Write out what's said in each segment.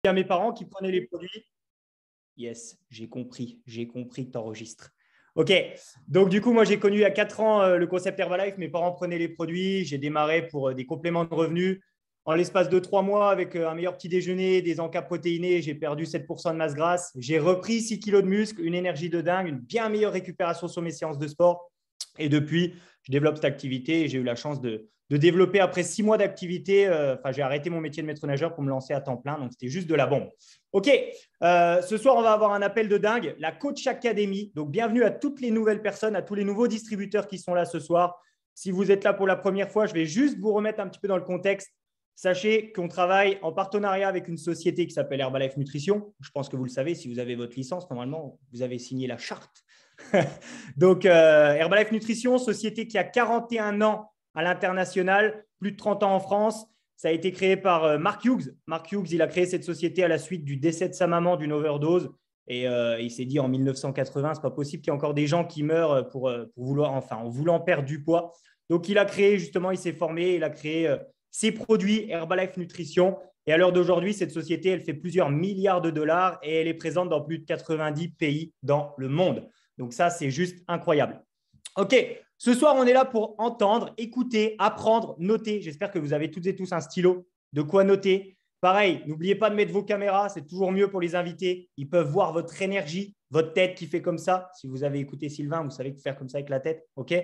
à mes parents qui prenaient les produits. Yes, j'ai compris que tu enregistres. Ok, donc du coup, moi j'ai connu il y a 4 ans le concept Herbalife. Mes parents prenaient les produits. J'ai démarré pour des compléments de revenus. En l'espace de 3 mois, avec un meilleur petit déjeuner, des encas protéinés, j'ai perdu 7% de masse grasse. J'ai repris 6 kilos de muscle, une énergie de dingue, une bien meilleure récupération sur mes séances de sport. Et depuis, je développe cette activité et j'ai eu la chance de développer après 6 mois d'activité. J'ai arrêté mon métier de maître nageur pour me lancer à temps plein. Donc, c'était juste de la bombe. OK, ce soir, on va avoir un appel de dingue, la Coach Academy. Donc, bienvenue à toutes les nouvelles personnes, à tous les nouveaux distributeurs qui sont là ce soir. Si vous êtes là pour la première fois, je vais juste vous remettre un petit peu dans le contexte. Sachez qu'on travaille en partenariat avec une société qui s'appelle Herbalife Nutrition. Je pense que vous le savez, si vous avez votre licence, normalement, vous avez signé la charte. Donc, Herbalife Nutrition, société qui a 41 ans à l'international, plus de 30 ans en France. Ça a été créé par Mark Hughes. Mark Hughes, il a créé cette société à la suite du décès de sa maman d'une overdose. Et il s'est dit en 1980, c'est pas possible qu'il y ait encore des gens qui meurent pour vouloir, enfin, en voulant perdre du poids. Donc, il a créé, justement, il s'est formé, il a créé ses produits Herbalife Nutrition. Et à l'heure d'aujourd'hui, cette société, elle fait plusieurs milliards de dollars et elle est présente dans plus de 90 pays dans le monde. Donc ça, c'est juste incroyable. OK, ce soir, on est là pour entendre, écouter, apprendre, noter. J'espère que vous avez toutes et tous un stylo, de quoi noter. Pareil, n'oubliez pas de mettre vos caméras, c'est toujours mieux pour les invités. Ils peuvent voir votre énergie, votre tête qui fait comme ça. Si vous avez écouté Sylvain, vous savez faire comme ça avec la tête. OK.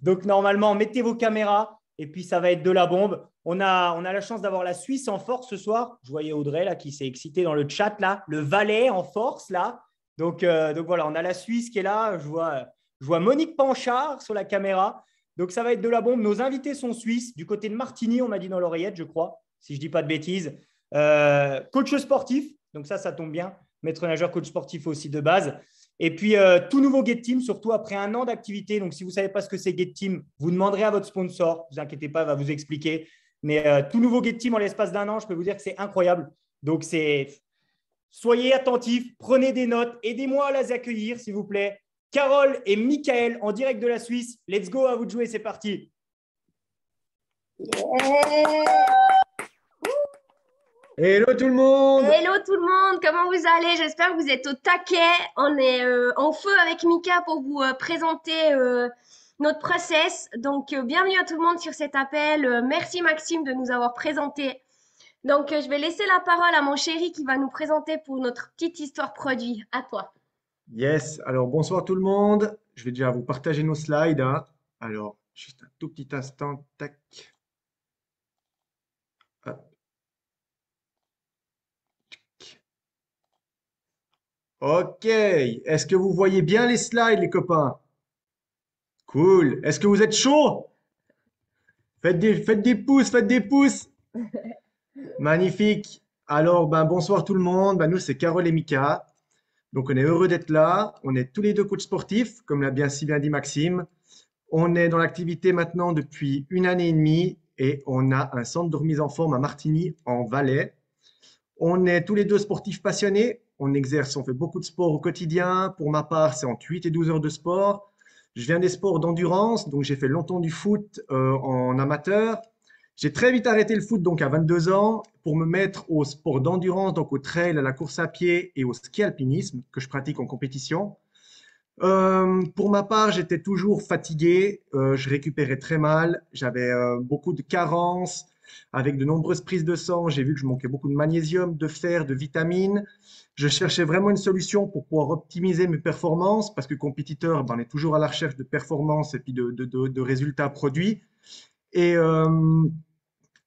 Donc, normalement, mettez vos caméras et puis ça va être de la bombe. On a la chance d'avoir la Suisse en force ce soir. Je voyais Audrey là, qui s'est excitée dans le chat, là. Le Valais en force, là. Donc voilà, on a la Suisse qui est là. Je vois Monique Panchard sur la caméra. Donc, ça va être de la bombe. Nos invités sont suisses. Du côté de Martigny, on m'a dit dans l'oreillette, je crois, si je ne dis pas de bêtises. Coach sportif. Donc, ça tombe bien. Maître nageur, coach sportif aussi de base. Et puis, tout nouveau Get Team, surtout après un an d'activité. Donc, si vous ne savez pas ce que c'est Get Team, vous demanderez à votre sponsor. Ne vous inquiétez pas, il va vous expliquer. Mais tout nouveau Get Team en l'espace d'un an, je peux vous dire que c'est incroyable. Donc, soyez attentifs, prenez des notes, aidez-moi à les accueillir, s'il vous plaît. Carole et Michael en direct de la Suisse. Let's go, à vous de jouer, c'est parti. Hello tout le monde! Hello tout le monde, comment vous allez? J'espère que vous êtes au taquet. On est en feu avec Mika pour vous présenter notre process. Donc, bienvenue à tout le monde sur cet appel. Merci Maxime de nous avoir présenté. Donc, je vais laisser la parole à mon chéri qui va nous présenter pour notre petite histoire produit. À toi. Yes, alors bonsoir tout le monde. Je vais déjà vous partager nos slides, hein. Alors, juste un tout petit instant. Tac. Hop. Ok, est-ce que vous voyez bien les slides, les copains? Cool. Est-ce que vous êtes chaud? Faites des pouces, faites des pouces. Magnifique. Alors, bonsoir tout le monde. Nous, c'est Carole et Mika. Donc, on est heureux d'être là. On est tous les deux coachs sportifs, comme l'a si bien dit Maxime. On est dans l'activité maintenant depuis 1 année et demie et on a un centre de remise en forme à Martigny, en Valais. On est tous les deux sportifs passionnés. On exerce, on fait beaucoup de sport au quotidien. Pour ma part, c'est entre 8 et 12 heures de sport. Je viens des sports d'endurance, donc j'ai fait longtemps du foot en amateur. J'ai très vite arrêté le foot, donc à 22 ans, pour me mettre au sport d'endurance, donc au trail, à la course à pied et au ski alpinisme, que je pratique en compétition. Pour ma part, j'étais toujours fatigué, je récupérais très mal, j'avais beaucoup de carences, avec de nombreuses prises de sang, j'ai vu que je manquais beaucoup de magnésium, de fer, de vitamines. Je cherchais vraiment une solution pour pouvoir optimiser mes performances, parce que compétiteur, on est toujours à la recherche de performances et puis de résultats produits. Et, euh,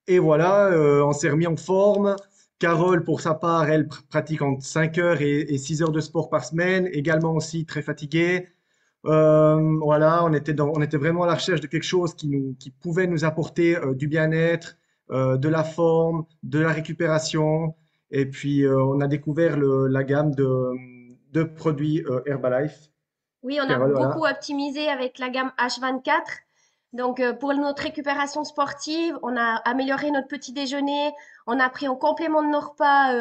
et voilà, on s'est remis en forme. Carole, pour sa part, elle pratique entre 5 heures et 6 heures de sport par semaine, également aussi très fatiguée. Voilà, on était vraiment à la recherche de quelque chose qui pouvait nous apporter du bien-être, de la forme, de la récupération. Et puis, on a découvert la gamme de produits Herbalife. Oui, on a Carole, beaucoup voilà. optimisé avec la gamme H24. Donc, pour notre récupération sportive, on a amélioré notre petit déjeuner. On a pris en complément de nos repas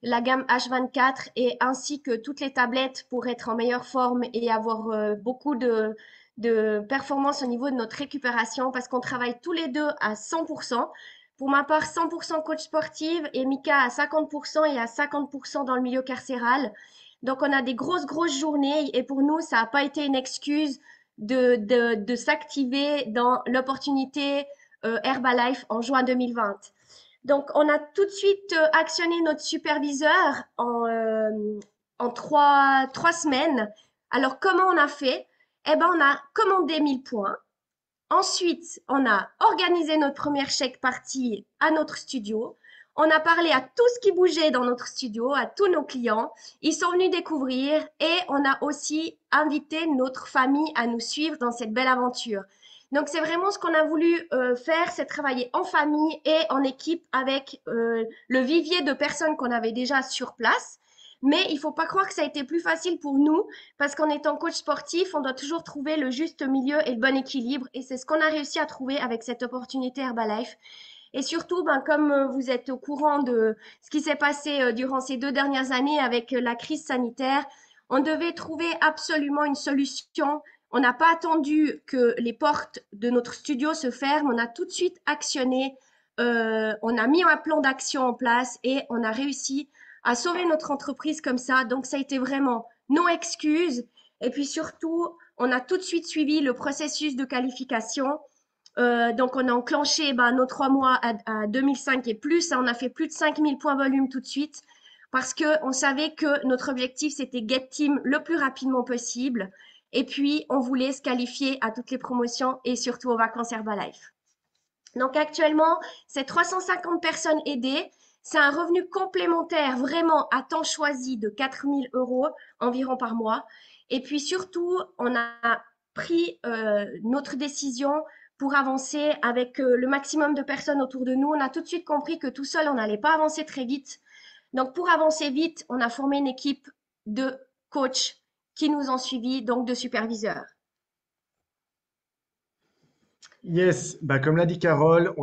la gamme H24 et ainsi que toutes les tablettes pour être en meilleure forme et avoir beaucoup de performance au niveau de notre récupération parce qu'on travaille tous les deux à 100%. Pour ma part, 100% coach sportive et Mika à 50% et à 50% dans le milieu carcéral. Donc, on a des grosses journées et pour nous, ça n'a pas été une excuse de s'activer dans l'opportunité Herbalife en juin 2020. Donc, on a tout de suite actionné notre superviseur en trois semaines. Alors, comment on a fait? Eh ben, on a commandé 1000 points. Ensuite, on a organisé notre première chèque party à notre studio. On a parlé à tout ce qui bougeait dans notre studio, à tous nos clients. Ils sont venus découvrir et on a aussi invité notre famille à nous suivre dans cette belle aventure. Donc, c'est vraiment ce qu'on a voulu faire, c'est travailler en famille et en équipe avec le vivier de personnes qu'on avait déjà sur place. Mais il faut pas croire que ça a été plus facile pour nous parce qu'en étant coach sportif, on doit toujours trouver le juste milieu et le bon équilibre. Et c'est ce qu'on a réussi à trouver avec cette opportunité Herbalife. Et surtout, ben, comme vous êtes au courant de ce qui s'est passé durant ces 2 dernières années avec la crise sanitaire, on devait trouver absolument une solution. On n'a pas attendu que les portes de notre studio se ferment, on a tout de suite actionné, on a mis un plan d'action en place et on a réussi à sauver notre entreprise comme ça. Donc, ça a été vraiment nos excuses. Et puis surtout, on a tout de suite suivi le processus de qualification. Donc, on a enclenché nos 3 mois à 2005 et plus. On a fait plus de 5000 points volume tout de suite parce qu'on savait que notre objectif, c'était Get Team le plus rapidement possible. Et puis, on voulait se qualifier à toutes les promotions et surtout aux vacances Herbalife. Donc, actuellement, c'est 350 personnes aidées. C'est un revenu complémentaire vraiment à temps choisi de 4000 euros environ par mois. Et puis surtout, on a pris notre décision pour avancer avec le maximum de personnes autour de nous. On a tout de suite compris que tout seul, on n'allait pas avancer très vite. Donc, pour avancer vite, on a formé une équipe de coachs qui nous ont suivis, donc de superviseurs. Yes, bah, comme l'a dit Carole,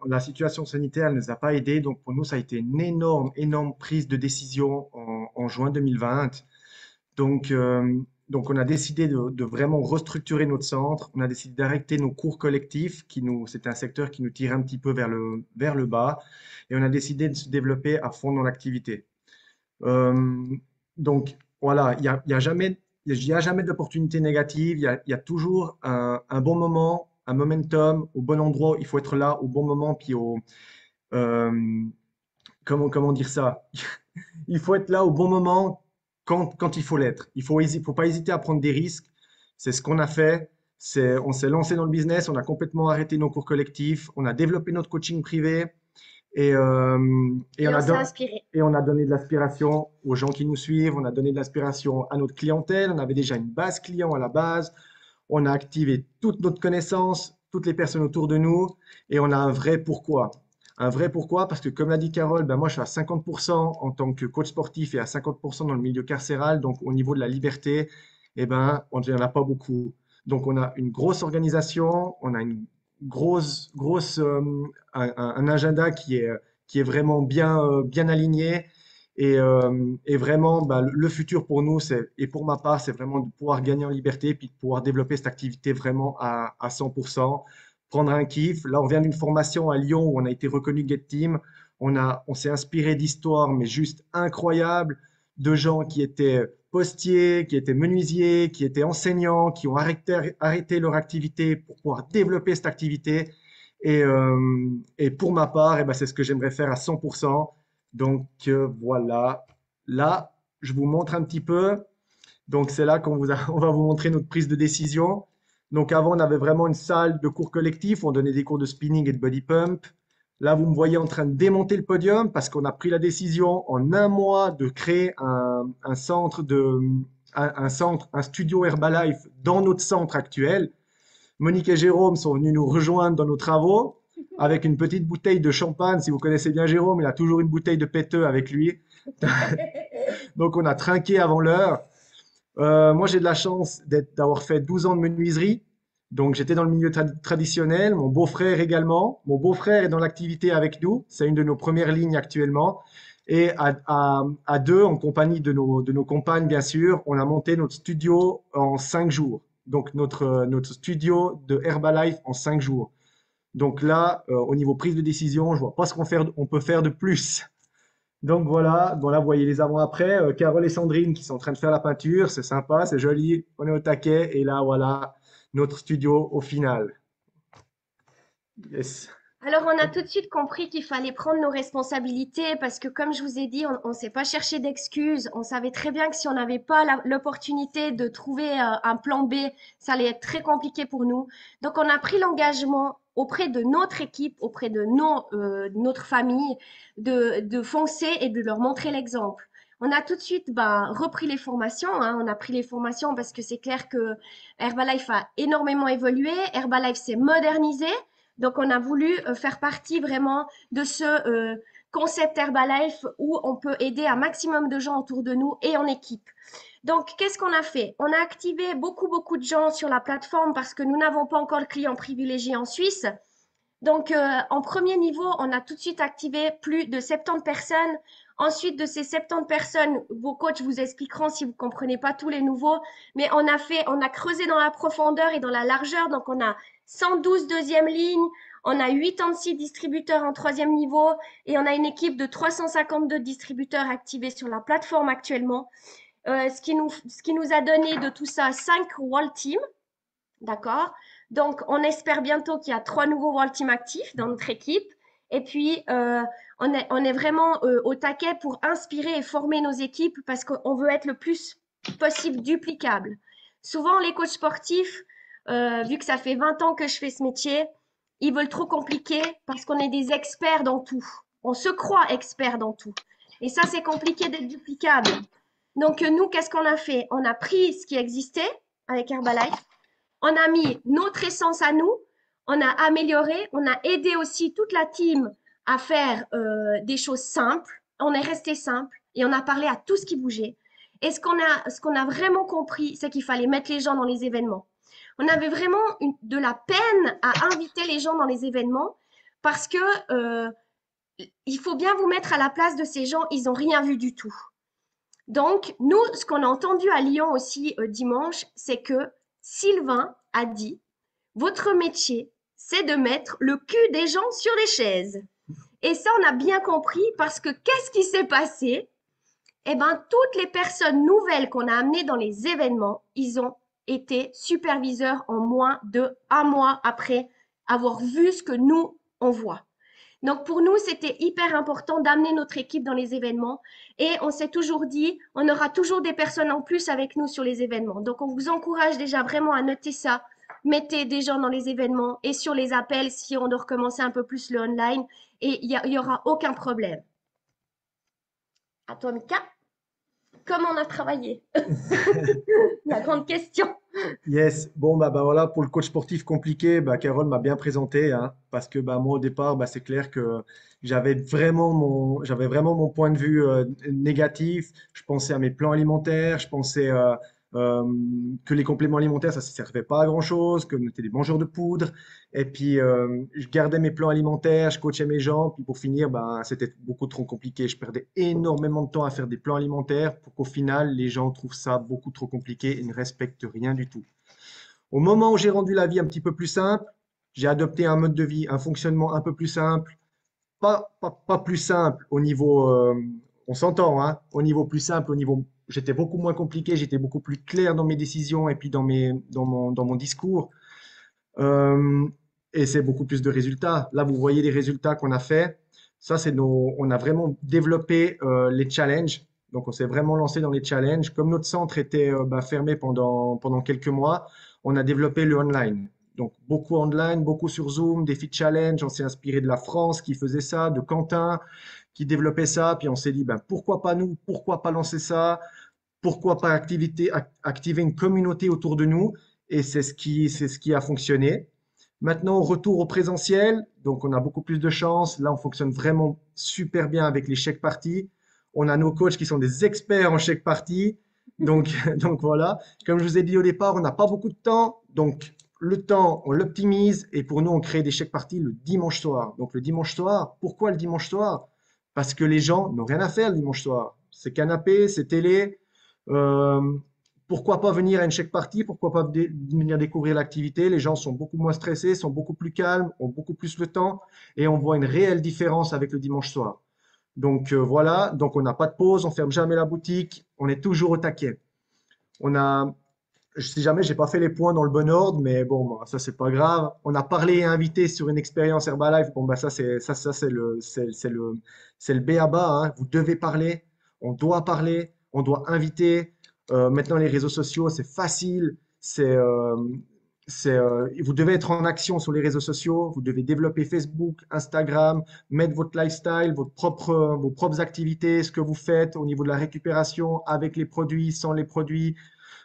la situation sanitaire ne nous a pas aidés. Donc pour nous, ça a été une énorme prise de décision en juin 2020. Donc, donc on a décidé de vraiment restructurer notre centre. On a décidé d'arrêter nos cours collectifs, c'était un secteur qui nous tirait un petit peu vers le bas. Et on a décidé de se développer à fond dans l'activité. Euh, donc voilà, il y a jamais d'opportunité négative. Il y a toujours un bon moment, un momentum au bon endroit. Il faut être là au bon moment, puis euh, comment dire ça? Il faut être là au bon moment quand il faut l'être. Il faut pas hésiter à prendre des risques. C'est ce qu'on a fait. On s'est lancé dans le business, on a complètement arrêté nos cours collectifs, on a développé notre coaching privé et, Et on s'est inspiré. et on a donné de l'aspiration aux gens qui nous suivent, on a donné de l'aspiration à notre clientèle. On avait déjà une base client à la base. On a activé toute notre connaissance, toutes les personnes autour de nous et on a un vrai pourquoi. Un vrai pourquoi, parce que comme l'a dit Carole, ben moi je suis à 50% en tant que coach sportif et à 50% dans le milieu carcéral. Donc au niveau de la liberté, eh ben, on n'y en a pas beaucoup. Donc on a une grosse organisation, on a une un agenda qui est vraiment bien aligné. Et vraiment, bah, le futur pour nous, et pour ma part, c'est vraiment de pouvoir gagner en liberté, puis de pouvoir développer cette activité vraiment à 100%, prendre un kiff. Là, on vient d'une formation à Lyon où on a été reconnu Get Team. On s'est inspiré d'histoires, mais juste incroyables, de gens qui étaient postiers, qui étaient menuisiers, qui étaient enseignants, qui ont arrêté leur activité pour pouvoir développer cette activité. Et pour ma part, eh ben, c'est ce que j'aimerais faire à 100%. Donc voilà, là, je vous montre un petit peu. Donc c'est là on va vous montrer notre prise de décision. Donc avant, on avait vraiment une salle de cours collectifs, on donnait des cours de spinning et de body pump. Là, vous me voyez en train de démonter le podium parce qu'on a pris la décision en un mois de créer un studio Herbalife dans notre centre actuel. Monique et Jérôme sont venus nous rejoindre dans nos travaux avec une petite bouteille de champagne. Si vous connaissez bien Jérôme, il a toujours une bouteille de péteux avec lui. Donc, on a trinqué avant l'heure. Moi, j'ai de la chance d'avoir fait 12 ans de menuiserie. Donc, j'étais dans le milieu traditionnel. Mon beau-frère également. Mon beau-frère est dans l'activité avec nous. C'est une de nos premières lignes actuellement. Et à deux, en compagnie de nos compagnes, bien sûr, on a monté notre studio en 5 jours. Donc, notre studio de Herbalife en 5 jours. Donc là, au niveau prise de décision, je vois pas ce on peut faire de plus. Donc voilà, bon là, vous voyez les avant-après. Carole et Sandrine qui sont en train de faire la peinture. C'est sympa, c'est joli. On est au taquet. Et là, voilà, notre studio au final. Yes. Alors, on a tout de suite compris qu'il fallait prendre nos responsabilités parce que, comme je vous ai dit, on ne s'est pas cherché d'excuses. On savait très bien que si on n'avait pas l'opportunité de trouver un plan B, ça allait être très compliqué pour nous. Donc, on a pris l'engagement auprès de notre équipe, auprès de notre famille, de foncer et de leur montrer l'exemple. On a tout de suite repris les formations. Hein. On a pris les formations parce que c'est clair que Herbalife a énormément évolué. Herbalife s'est modernisé. Donc, on a voulu faire partie vraiment de ce concept Herbalife où on peut aider un maximum de gens autour de nous et en équipe. Donc, qu'est-ce qu'on a fait? On a activé beaucoup de gens sur la plateforme parce que nous n'avons pas encore le client privilégié en Suisse. Donc, en premier niveau, on a tout de suite activé plus de 70 personnes. Ensuite, de ces 70 personnes, vos coachs vous expliqueront si vous ne comprenez pas tous les nouveaux. Mais on a creusé dans la profondeur et dans la largeur. Donc, on a 112 deuxième ligne, on a 86 distributeurs en troisième niveau et on a une équipe de 352 distributeurs activés sur la plateforme actuellement. Ce qui nous a donné de tout ça 5 World Teams. D'accord? Donc, on espère bientôt qu'il y a 3 nouveaux World Team actifs dans notre équipe. Et puis, on est vraiment au taquet pour inspirer et former nos équipes parce qu'on veut être le plus possible duplicable. Souvent, les coachs sportifs, vu que ça fait 20 ans que je fais ce métier, ils veulent trop compliquer parce qu'on est des experts dans tout. On se croit experts dans tout. Et ça, c'est compliqué d'être duplicable. Donc, nous, qu'est-ce qu'on a fait? On a pris ce qui existait avec Herbalife. On a mis notre essence à nous, on a amélioré, on a aidé aussi toute la team à faire des choses simples. On est resté simple et on a parlé à tout ce qui bougeait. Et ce qu'on a vraiment compris, c'est qu'il fallait mettre les gens dans les événements. On avait vraiment de la peine à inviter les gens dans les événements parce que il faut bien vous mettre à la place de ces gens, ils n'ont rien vu du tout. Donc, nous, ce qu'on a entendu à Lyon aussi dimanche, c'est que Sylvain a dit, votre métier, c'est de mettre le cul des gens sur les chaises. Et ça, on a bien compris parce que qu'est-ce qui s'est passé? Eh bien, toutes les personnes nouvelles qu'on a amenées dans les événements, ils ont été superviseurs en moins de 1 mois après avoir vu ce que nous, on voit. Donc, pour nous, c'était hyper important d'amener notre équipe dans les événements. Et on s'est toujours dit, on aura toujours des personnes en plus avec nous sur les événements. Donc, on vous encourage déjà vraiment à noter ça. Mettez des gens dans les événements et sur les appels si on doit recommencer un peu plus le online. Et il y aura aucun problème. À toi, Mika. Comment on a travaillé? La grande question. Yes, bon bah voilà pour le coach sportif compliqué, bah Carole m'a bien présenté hein, parce que bah moi au départ bah c'est clair que j'avais vraiment mon point de vue négatif. Je pensais à mes plans alimentaires, je pensais euh, que les compléments alimentaires ça ne servait pas à grand-chose, que nous étions des mangeurs de poudre. Et puis je gardais mes plans alimentaires, je coachais mes gens, puis pour finir bah c'était beaucoup trop compliqué. Je perdais énormément de temps à faire des plans alimentaires pour qu'au final les gens trouvent ça beaucoup trop compliqué et ne respectent rien du tout. Au moment où j'ai rendu la vie un petit peu plus simple, j'ai adopté un mode de vie, un fonctionnement un peu plus simple, pas plus simple au niveau, on s'entend, hein, au niveau plus simple, au niveau, j'étais beaucoup moins compliqué, j'étais beaucoup plus clair dans mes décisions et puis dans mon discours. Euh, et c'est beaucoup plus de résultats. Là, vous voyez les résultats qu'on a fait. Ça, on a vraiment développé les challenges. Donc, on s'est vraiment lancé dans les challenges. Comme notre centre était fermé pendant quelques mois, on a développé le online. Donc, beaucoup online, beaucoup sur Zoom, défis challenge. On s'est inspiré de la France qui faisait ça, de Quentin qui développait ça. Puis on s'est dit, pourquoi pas nous? Pourquoi pas lancer ça? Pourquoi pas activer une communauté autour de nous? Et c'est ce qui a fonctionné. Maintenant, retour au présentiel. Donc, on a beaucoup plus de chance. Là, on fonctionne vraiment super bien avec les chèques parties. On a nos coachs qui sont des experts en chèques parties. Donc, donc voilà. Comme je vous ai dit au départ, on n'a pas beaucoup de temps. Donc, le temps, on l'optimise. Et pour nous, on crée des chèques parties le dimanche soir. Donc, le dimanche soir, pourquoi le dimanche soir? Parce que les gens n'ont rien à faire le dimanche soir. C'est canapé, c'est télé. Euh, pourquoi pas venir à une check party, pourquoi pas venir découvrir l'activité. Les gens sont beaucoup moins stressés, sont beaucoup plus calmes, ont beaucoup plus le temps et on voit une réelle différence avec le dimanche soir. Donc voilà, donc on n'a pas de pause, on ferme jamais la boutique, on est toujours au taquet. On a, si jamais j'ai pas fait les points dans le bon ordre, mais bon, bah, ça c'est pas grave. On a parlé et invité sur une expérience Herbalife. Bon, bah ça c'est le b à bas, hein. Vous devez parler, on doit inviter. Maintenant les réseaux sociaux c'est facile, vous devez être en action sur les réseaux sociaux. Vous devez développer Facebook, Instagram, mettre votre lifestyle, vos propres activités, ce que vous faites au niveau de la récupération avec les produits, sans les produits.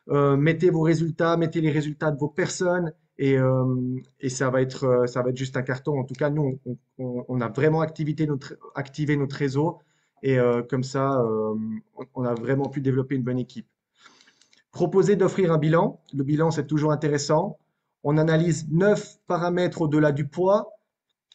Mettez vos résultats, mettez les résultats de vos personnes et ça va être juste un carton. En tout cas, nous, on a vraiment activé notre réseau et comme ça, on a vraiment pu développer une bonne équipe. Proposer d'offrir un bilan. Le bilan, c'est toujours intéressant. On analyse 9 paramètres au-delà du poids.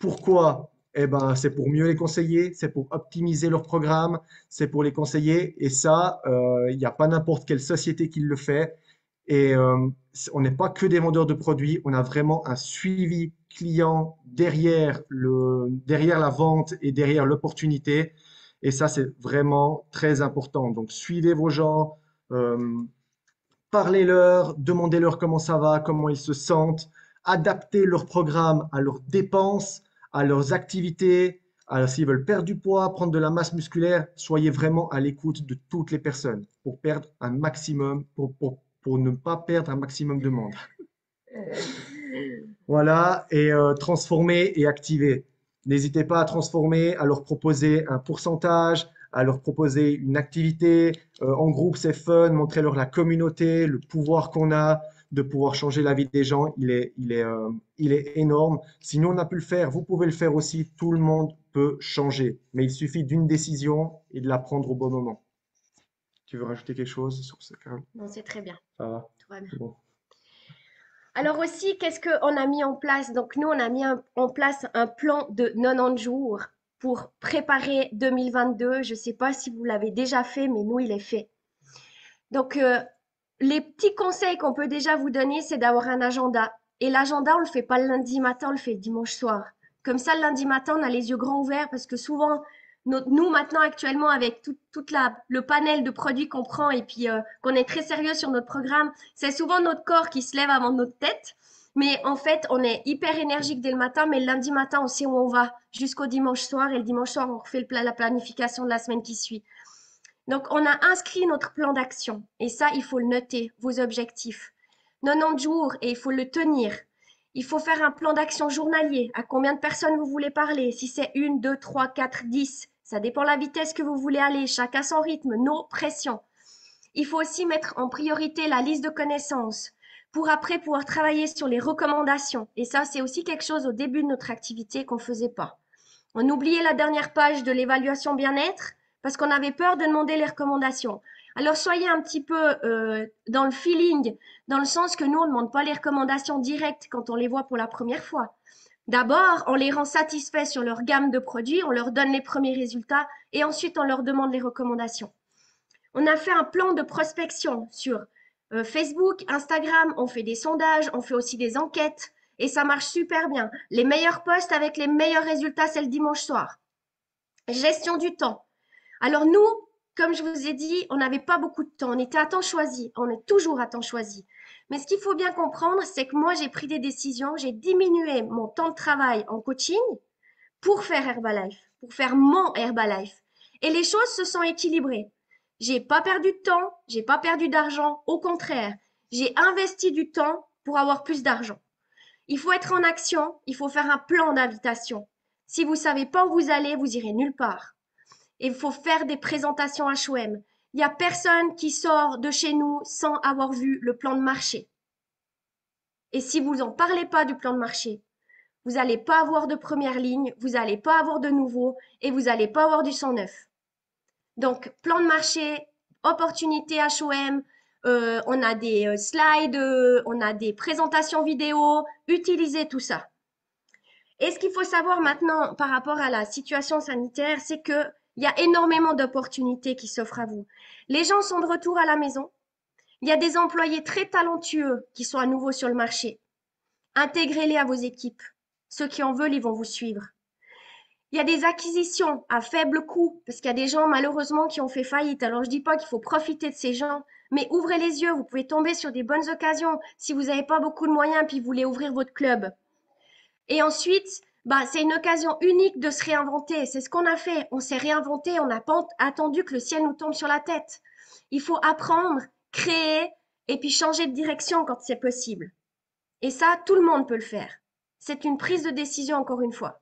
Pourquoi? Eh ben, c'est pour mieux les conseiller, c'est pour optimiser leur programme, c'est pour les conseiller. Et ça, il n'y a pas n'importe quelle société qui le fait. Et on n'est pas que des vendeurs de produits, on a vraiment un suivi client derrière la vente et derrière l'opportunité. Et ça, c'est vraiment très important. Donc, suivez vos gens, euh, parlez-leur, demandez-leur comment ça va, comment ils se sentent, adaptez leur programme à leurs dépenses, à leurs activités. Alors, s'ils veulent perdre du poids, prendre de la masse musculaire, soyez vraiment à l'écoute de toutes les personnes pour perdre un maximum, pour ne pas perdre un maximum de monde. Voilà, et transformer et activer. N'hésitez pas à transformer, à leur proposer un pourcentage, à leur proposer une activité. En groupe, c'est fun, montrez-leur la communauté, le pouvoir qu'on a de pouvoir changer la vie des gens, il est énorme. Si nous, on a pu le faire, vous pouvez le faire aussi. Tout le monde peut changer, mais il suffit d'une décision et de la prendre au bon moment. Tu veux rajouter quelque chose sur ce cas? Non, c'est très bien. Ça va? Tout va bien. C'est bon. Alors aussi, qu'est-ce qu'on a mis en place? Donc nous, on a mis en place un plan de 90 jours pour préparer 2022. Je ne sais pas si vous l'avez déjà fait, mais nous, il est fait. Donc, les petits conseils qu'on peut déjà vous donner, c'est d'avoir un agenda. Et l'agenda, on le fait pas le lundi matin, on le fait le dimanche soir. Comme ça, le lundi matin, on a les yeux grands ouverts parce que souvent, nous maintenant actuellement, avec le panel de produits qu'on prend et puis qu'on est très sérieux sur notre programme, c'est souvent notre corps qui se lève avant notre tête. Mais en fait, on est hyper énergique dès le matin, mais le lundi matin, on sait où on va jusqu'au dimanche soir. Et le dimanche soir, on refait la planification de la semaine qui suit. Donc, on a inscrit notre plan d'action. Et ça, il faut le noter, vos objectifs. 90 jours et il faut le tenir. Il faut faire un plan d'action journalier. À combien de personnes vous voulez parler? Si c'est 1, 2, 3, 4, 10. Ça dépend de la vitesse que vous voulez aller. Chacun son rythme, nos pressions. Il faut aussi mettre en priorité la liste de connaissances pour après pouvoir travailler sur les recommandations. Et ça, c'est aussi quelque chose au début de notre activité qu'on ne faisait pas. On oubliait la dernière page de l'évaluation bien-être parce qu'on avait peur de demander les recommandations. Alors soyez un petit peu dans le feeling, dans le sens que nous, on ne demande pas les recommandations directes quand on les voit pour la première fois. D'abord, on les rend satisfaits sur leur gamme de produits, on leur donne les premiers résultats et ensuite on leur demande les recommandations. On a fait un plan de prospection sur Facebook, Instagram, on fait des sondages, on fait aussi des enquêtes et ça marche super bien. Les meilleurs posts avec les meilleurs résultats, c'est le dimanche soir. Gestion du temps. Alors nous, comme je vous ai dit, on n'avait pas beaucoup de temps. On était à temps choisi. On est toujours à temps choisi. Mais ce qu'il faut bien comprendre, c'est que moi, j'ai pris des décisions. J'ai diminué mon temps de travail en coaching pour faire Herbalife, pour faire mon Herbalife. Et les choses se sont équilibrées. J'ai pas perdu de temps, j'ai pas perdu d'argent. Au contraire, j'ai investi du temps pour avoir plus d'argent. Il faut être en action, il faut faire un plan d'invitation. Si vous savez pas où vous allez, vous irez nulle part. Et il faut faire des présentations HOM. Il n'y a personne qui sort de chez nous sans avoir vu le plan de marché. Et si vous n'en parlez pas du plan de marché, vous n'allez pas avoir de première ligne, vous n'allez pas avoir de nouveau et vous n'allez pas avoir du 109. Donc, plan de marché, opportunité HOM, on a des slides, on a des présentations vidéo, utilisez tout ça. Et ce qu'il faut savoir maintenant par rapport à la situation sanitaire, c'est qu'il y a énormément d'opportunités qui s'offrent à vous. Les gens sont de retour à la maison. Il y a des employés très talentueux qui sont à nouveau sur le marché. Intégrez-les à vos équipes. Ceux qui en veulent, ils vont vous suivre. Il y a des acquisitions à faible coût, parce qu'il y a des gens malheureusement qui ont fait faillite. Alors je dis pas qu'il faut profiter de ces gens, mais ouvrez les yeux, vous pouvez tomber sur des bonnes occasions si vous n'avez pas beaucoup de moyens puis vous voulez ouvrir votre club. Et ensuite, bah, c'est une occasion unique de se réinventer. C'est ce qu'on a fait. On s'est réinventé, on n'a pas attendu que le ciel nous tombe sur la tête. Il faut apprendre, créer et puis changer de direction quand c'est possible. Et ça, tout le monde peut le faire. C'est une prise de décision encore une fois.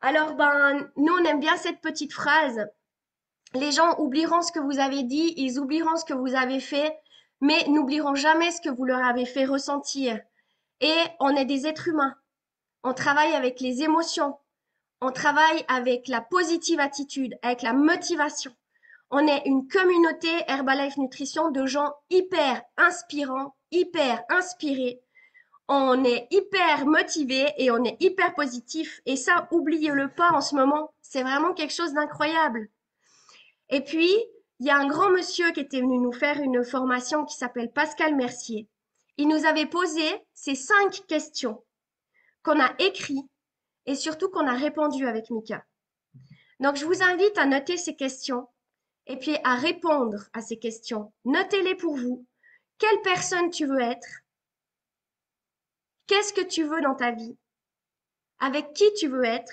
Alors, ben, nous, on aime bien cette petite phrase. Les gens oublieront ce que vous avez dit, ils oublieront ce que vous avez fait, mais n'oublieront jamais ce que vous leur avez fait ressentir. Et on est des êtres humains. On travaille avec les émotions. On travaille avec la positive attitude, avec la motivation. On est une communauté Herbalife Nutrition de gens hyper inspirants, hyper inspirés. On est hyper motivé et on est hyper positif. Et ça, oubliez-le pas en ce moment. C'est vraiment quelque chose d'incroyable. Et puis, il y a un grand monsieur qui était venu nous faire une formation qui s'appelle Pascal Mercier. Il nous avait posé ces 5 questions qu'on a écrites et surtout qu'on a répondues avec Mika. Donc, je vous invite à noter ces questions et puis à répondre à ces questions. Notez-les pour vous. Quelle personne tu veux être? Qu'est-ce que tu veux dans ta vie? Avec qui tu veux être?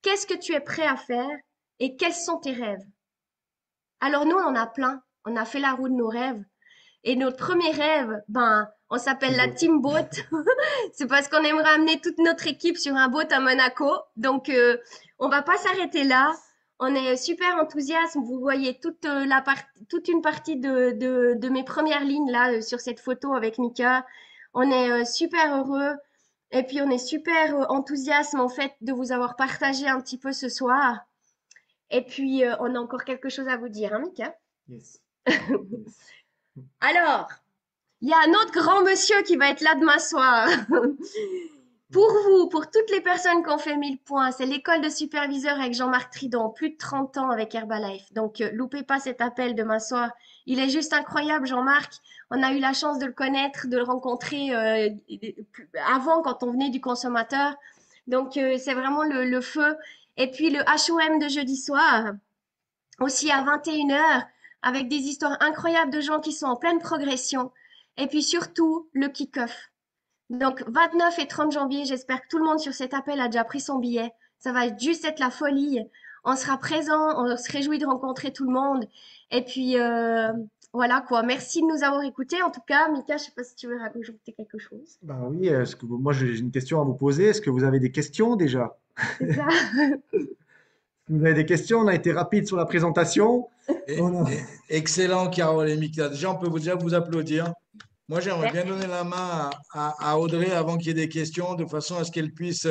Qu'est-ce que tu es prêt à faire? Et quels sont tes rêves? Alors nous, on en a plein. On a fait la roue de nos rêves. Et notre premier rêve, ben, on s'appelle la Team Boat. C'est parce qu'on aimerait amener toute notre équipe sur un boat à Monaco. Donc, on va pas s'arrêter là. On est super enthousiasme. Vous voyez toute une partie de mes premières lignes là sur cette photo avec Mika. On est super heureux. Et puis, on est super enthousiasme en fait de vous avoir partagé un petit peu ce soir. Et puis, on a encore quelque chose à vous dire, hein, Mika? Yes. Alors, il y a un autre grand monsieur qui va être là demain soir. Pour vous, pour toutes les personnes qui ont fait 1000 points, c'est l'école de superviseurs avec Jean-Marc Tridon, plus de 30 ans avec Herbalife. Donc, loupez pas cet appel demain soir. Il est juste incroyable, Jean-Marc. On a eu la chance de le connaître, de le rencontrer avant quand on venait du consommateur. Donc, c'est vraiment le feu. Et puis, le HOM de jeudi soir, aussi à 21h, avec des histoires incroyables de gens qui sont en pleine progression. Et puis surtout, le kick-off. Donc, 29 et 30 janvier, j'espère que tout le monde sur cet appel a déjà pris son billet. Ça va juste être la folie. On sera présent, on se réjouit de rencontrer tout le monde. Et puis, voilà quoi. Merci de nous avoir écoutés. En tout cas, Mika, je ne sais pas si tu veux rajouter quelque chose. Ben oui, moi j'ai une question à vous poser. Est-ce que vous avez des questions déjà? C'est ça. Vous avez des questions? On a été rapide sur la présentation. Et- On a- Excellent, Carole et Mika. Déjà, on peut déjà vous applaudir. Moi, j'aimerais bien donner la main à Audrey avant qu'il y ait des questions, de façon à ce qu'elle puisse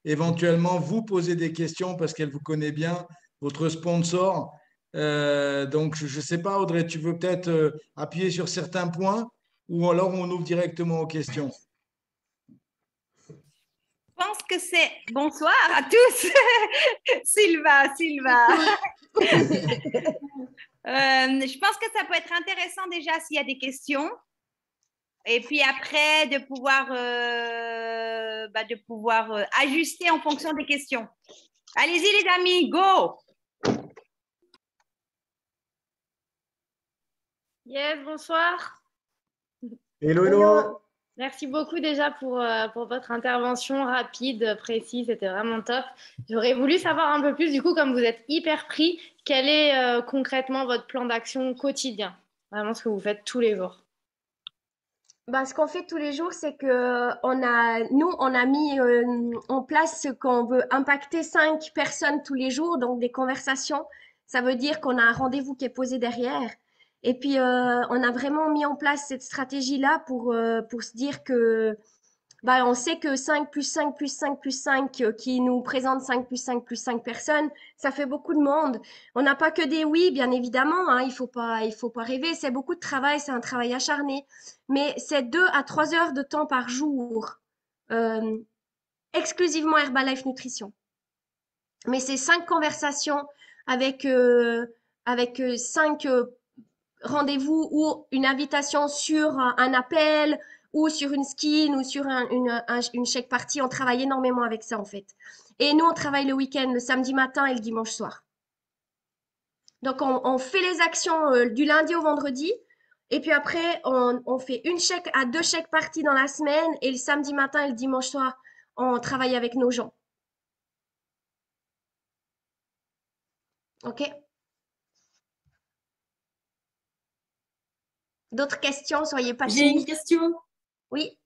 éventuellement vous poser des questions parce qu'elle vous connaît bien, votre sponsor. Donc, je ne sais pas, Audrey, tu veux peut-être appuyer sur certains points ou alors on ouvre directement aux questions. Je pense que c'est bonsoir à tous. Sylvain. Je pense que ça peut être intéressant déjà s'il y a des questions. Et puis après, de pouvoir ajuster en fonction des questions. Allez-y les amis, go! Yes, bonsoir. Hello, hello. Merci beaucoup déjà pour votre intervention rapide, précise, c'était vraiment top. J'aurais voulu savoir un peu plus, du coup, comme vous êtes hyper pris, quel est concrètement votre plan d'action quotidien? Vraiment ce que vous faites tous les jours. Bah, ce qu'on fait tous les jours, c'est que on a mis en place qu'on veut impacter 5 personnes tous les jours, donc des conversations. Ça veut dire qu'on a un rendez-vous qui est posé derrière. Et puis, on a vraiment mis en place cette stratégie-là pour se dire que bah, on sait que 5 plus 5 plus 5 plus 5 qui nous présente 5 plus 5 personnes, ça fait beaucoup de monde. On n'a pas que des oui, bien évidemment, hein, il faut pas rêver. C'est beaucoup de travail, c'est un travail acharné. Mais c'est 2 à 3 heures de temps par jour, euh, exclusivement Herbalife Nutrition. Mais c'est 5 conversations avec avec 5 rendez-vous ou une invitation sur un appel ou sur une skin ou sur une chèque partie. On travaille énormément avec ça en fait. Et nous, on travaille le week-end, le samedi matin et le dimanche soir. Donc, on fait les actions du lundi au vendredi. Et puis après, on fait une chèque à 2 chèques parties dans la semaine. Et le samedi matin et le dimanche soir, on travaille avec nos gens. OK? D'autres questions? Soyez pas J'ai une timides. question. Oui.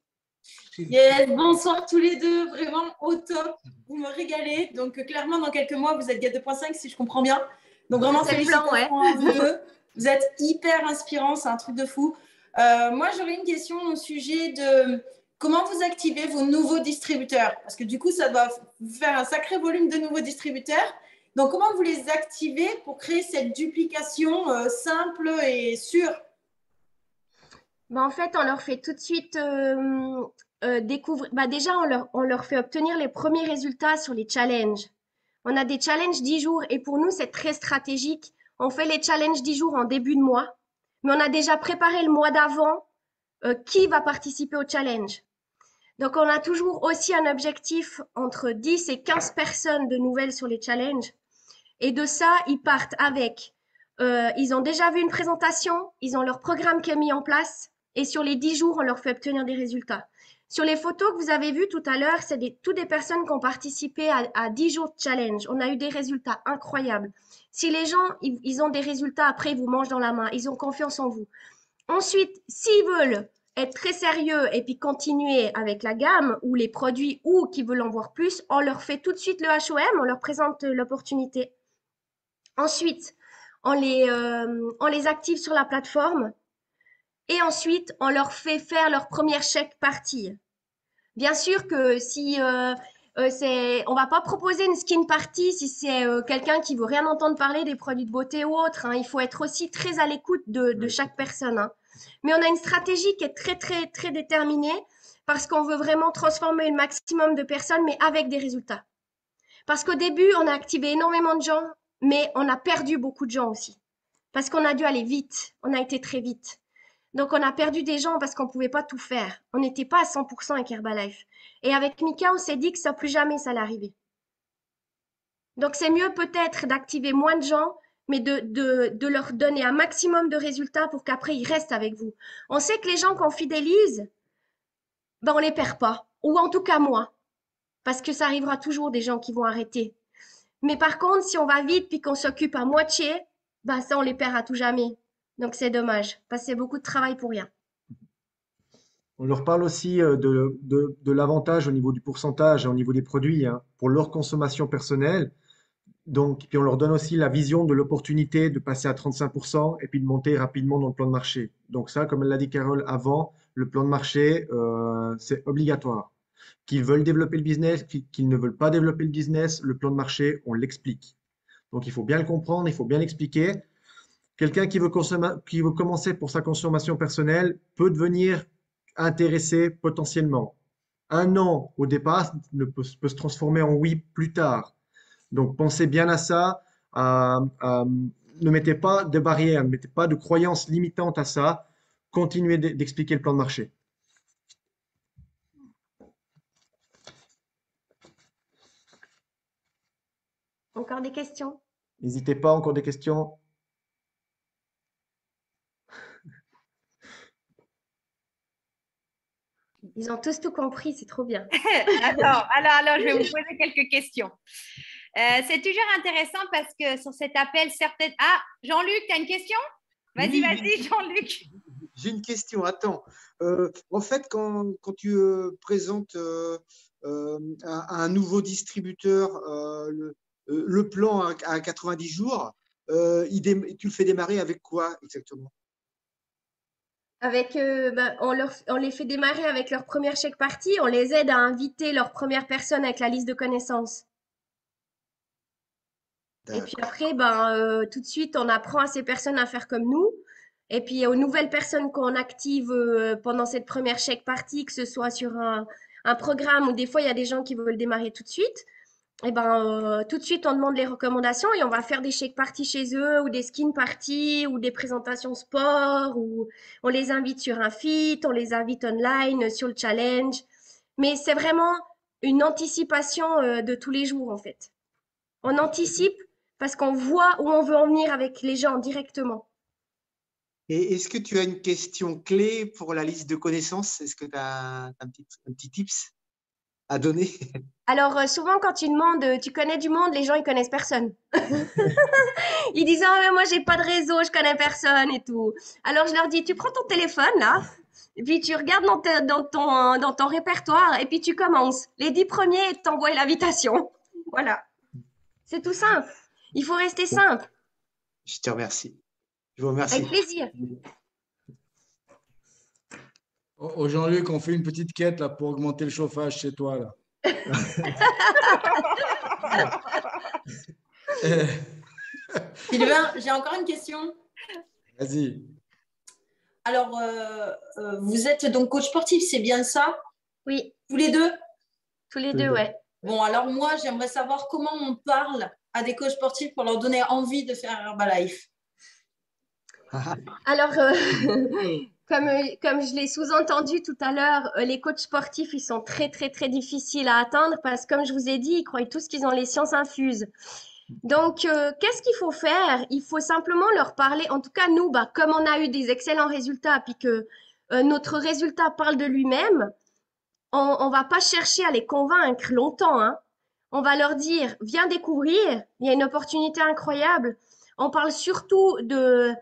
Yes, bonsoir tous les deux, vraiment au top. Vous me régalez. Donc, clairement, dans quelques mois, vous êtes GAT 2.5 si je comprends bien. Donc, vraiment, C'est le plan, félicitations à vous deux. Vous êtes hyper inspirants, c'est un truc de fou. Moi, j'aurais une question au sujet de comment vous activez vos nouveaux distributeurs. Parce que du coup, ça doit vous faire un sacré volume de nouveaux distributeurs. Donc, comment vous les activez pour créer cette duplication simple et sûre? Bah, en fait, on leur fait tout de suite découvrir. Bah, déjà, on leur fait obtenir les premiers résultats sur les challenges. On a des challenges 10 jours et pour nous, c'est très stratégique. On fait les challenges 10 jours en début de mois, mais on a déjà préparé le mois d'avant qui va participer au challenge. Donc, on a toujours aussi un objectif entre 10 et 15 personnes de nouvelles sur les challenges. Et de ça, ils partent avec. Ils ont déjà vu une présentation, ils ont leur programme qui est mis en place. Et sur les 10 jours, on leur fait obtenir des résultats. Sur les photos que vous avez vues tout à l'heure, c'est toutes des personnes qui ont participé à 10 jours de challenge. On a eu des résultats incroyables. Si les gens, ils ont des résultats, après, ils vous mangent dans la main. Ils ont confiance en vous. Ensuite, s'ils veulent être très sérieux et puis continuer avec la gamme ou les produits ou qu'ils veulent en voir plus, on leur fait tout de suite le HOM, on leur présente l'opportunité. Ensuite, on les active sur la plateforme. Et ensuite, on leur fait faire leur première chèque partie. Bien sûr que si on va pas proposer une skin party si c'est quelqu'un qui veut rien entendre parler des produits de beauté ou autre. Hein. Il faut être aussi très à l'écoute de chaque personne. Hein. Mais on a une stratégie qui est très très très déterminée parce qu'on veut vraiment transformer un maximum de personnes, mais avec des résultats. Parce qu'au début, on a activé énormément de gens, mais on a perdu beaucoup de gens aussi. Parce qu'on a dû aller vite. On a été très vite. Donc, on a perdu des gens parce qu'on ne pouvait pas tout faire. On n'était pas à 100% avec Herbalife. Et avec Mika, on s'est dit que ça plus jamais ça allait arriver. Donc, c'est mieux peut-être d'activer moins de gens, mais de leur donner un maximum de résultats pour qu'après, ils restent avec vous. On sait que les gens qu'on fidélise, ben, on les perd pas. Ou en tout cas, moins. Parce que ça arrivera toujours des gens qui vont arrêter. Mais par contre, si on va vite puis qu'on s'occupe à moitié, ben, ça, on les perd à tout jamais. Donc, c'est dommage. Passer beaucoup de travail pour rien. On leur parle aussi de l'avantage au niveau du pourcentage et au niveau des produits hein, pour leur consommation personnelle. Donc, puis on leur donne aussi la vision de l'opportunité de passer à 35% et puis de monter rapidement dans le plan de marché. Donc ça, comme l'a dit Carole avant, le plan de marché, c'est obligatoire. Qu'ils veulent développer le business, qu'ils ne veulent pas développer le business, le plan de marché, on l'explique. Donc il faut bien le comprendre, il faut bien l'expliquer. Quelqu'un qui veut commencer pour sa consommation personnelle peut devenir intéressé potentiellement. Un non au départ peut se transformer en oui plus tard. Donc pensez bien à ça. Ne mettez pas de barrières, ne mettez pas de croyances limitantes à ça. Continuez d'expliquer le plan de marché. Encore des questions? N'hésitez pas, encore des questions? Ils ont tous tout compris, c'est trop bien. alors, je vais vous poser quelques questions. C'est toujours intéressant parce que sur cet appel, certaines… Ah, Jean-Luc, tu as une question? Vas-y, Oui, vas-y, Jean-Luc. j'ai une question. Attends. En fait, quand tu présentes à un nouveau distributeur le plan à 90 jours, tu le fais démarrer avec quoi exactement? Avec, on les fait démarrer avec leur première chèque partie. On les aide à inviter leur première personne avec la liste de connaissances. Et puis après, tout de suite, on apprend à ces personnes à faire comme nous. Et puis aux nouvelles personnes qu'on active pendant cette première chèque partie, que ce soit sur un programme ou des fois, il y a des gens qui veulent démarrer tout de suite. eh ben, tout de suite, on demande les recommandations et on va faire des shake parties chez eux ou des skin parties ou des présentations sport ou on les invite sur un feat, on les invite online sur le challenge. Mais c'est vraiment une anticipation de tous les jours en fait. On anticipe parce qu'on voit où on veut en venir avec les gens directement. Et est-ce que tu as une question clé pour la liste de connaissances? Est-ce que tu as un petit tips à donner? Alors, souvent, quand tu demandes, tu connais du monde, les gens, ils connaissent personne. Ils disent, ah, mais moi, j'ai pas de réseau, je connais personne et tout. Alors, je leur dis, tu prends ton téléphone, là, et puis tu regardes dans ton répertoire, et puis tu commences. Les 10 premiers, t'envoient l'invitation. Voilà. C'est tout simple. Il faut rester simple. Je te remercie. Je vous Avec remercie. plaisir. Oh, Jean-Luc, on fait une petite quête là pour augmenter le chauffage chez toi là. Sylvain, j'ai encore une question. Vas-y. Alors, vous êtes donc coach sportif, c'est bien ça? Oui, Tous les deux? tous les deux, ouais. Bon, alors moi, j'aimerais savoir comment on parle à des coachs sportifs pour leur donner envie de faire Herbalife. Alors, comme je l'ai sous-entendu tout à l'heure, les coachs sportifs, ils sont très, très, très difficiles à atteindre parce que, comme je vous ai dit, ils croient tous qu'ils ont les sciences infuses. Donc, qu'est-ce qu'il faut faire? Il faut simplement leur parler. En tout cas, nous, bah, comme on a eu des excellents résultats, puis que notre résultat parle de lui-même, on va pas chercher à les convaincre longtemps, hein. On va leur dire, viens découvrir, il y a une opportunité incroyable. On parle surtout de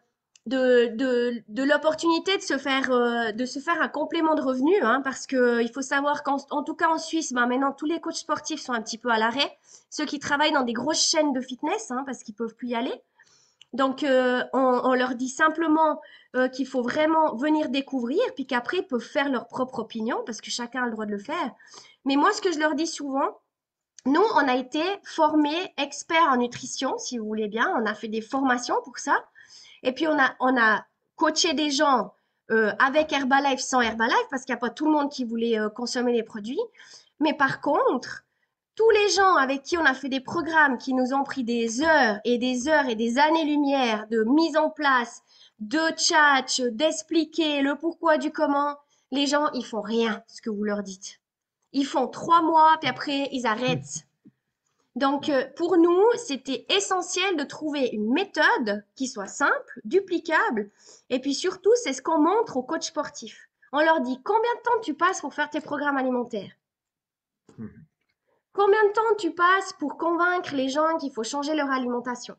l'opportunité de se faire un complément de revenu, hein, parce que il faut savoir qu'en tout cas en Suisse, ben maintenant tous les coachs sportifs sont un petit peu à l'arrêt. Ceux qui travaillent dans des grosses chaînes de fitness, hein, parce qu'ils peuvent plus y aller. Donc on leur dit simplement qu'il faut vraiment venir découvrir, puis qu'après ils peuvent faire leur propre opinion, parce que chacun a le droit de le faire. Mais moi, ce que je leur dis souvent, nous, on a été formés experts en nutrition, si vous voulez bien. On a fait des formations pour ça. Et puis, on a coaché des gens avec Herbalife, sans Herbalife, parce qu'il n'y a pas tout le monde qui voulait consommer les produits. Mais par contre, tous les gens avec qui on a fait des programmes qui nous ont pris des heures et des heures et des années-lumière de mise en place, de chat, d'expliquer le pourquoi du comment, les gens, ils font rien, ce que vous leur dites. Ils font 3 mois, puis après, ils arrêtent. Donc, pour nous, c'était essentiel de trouver une méthode qui soit simple, duplicable, et puis surtout, c'est ce qu'on montre aux coachs sportifs. On leur dit combien de temps tu passes pour faire tes programmes alimentaires? Combien de temps tu passes pour convaincre les gens qu'il faut changer leur alimentation?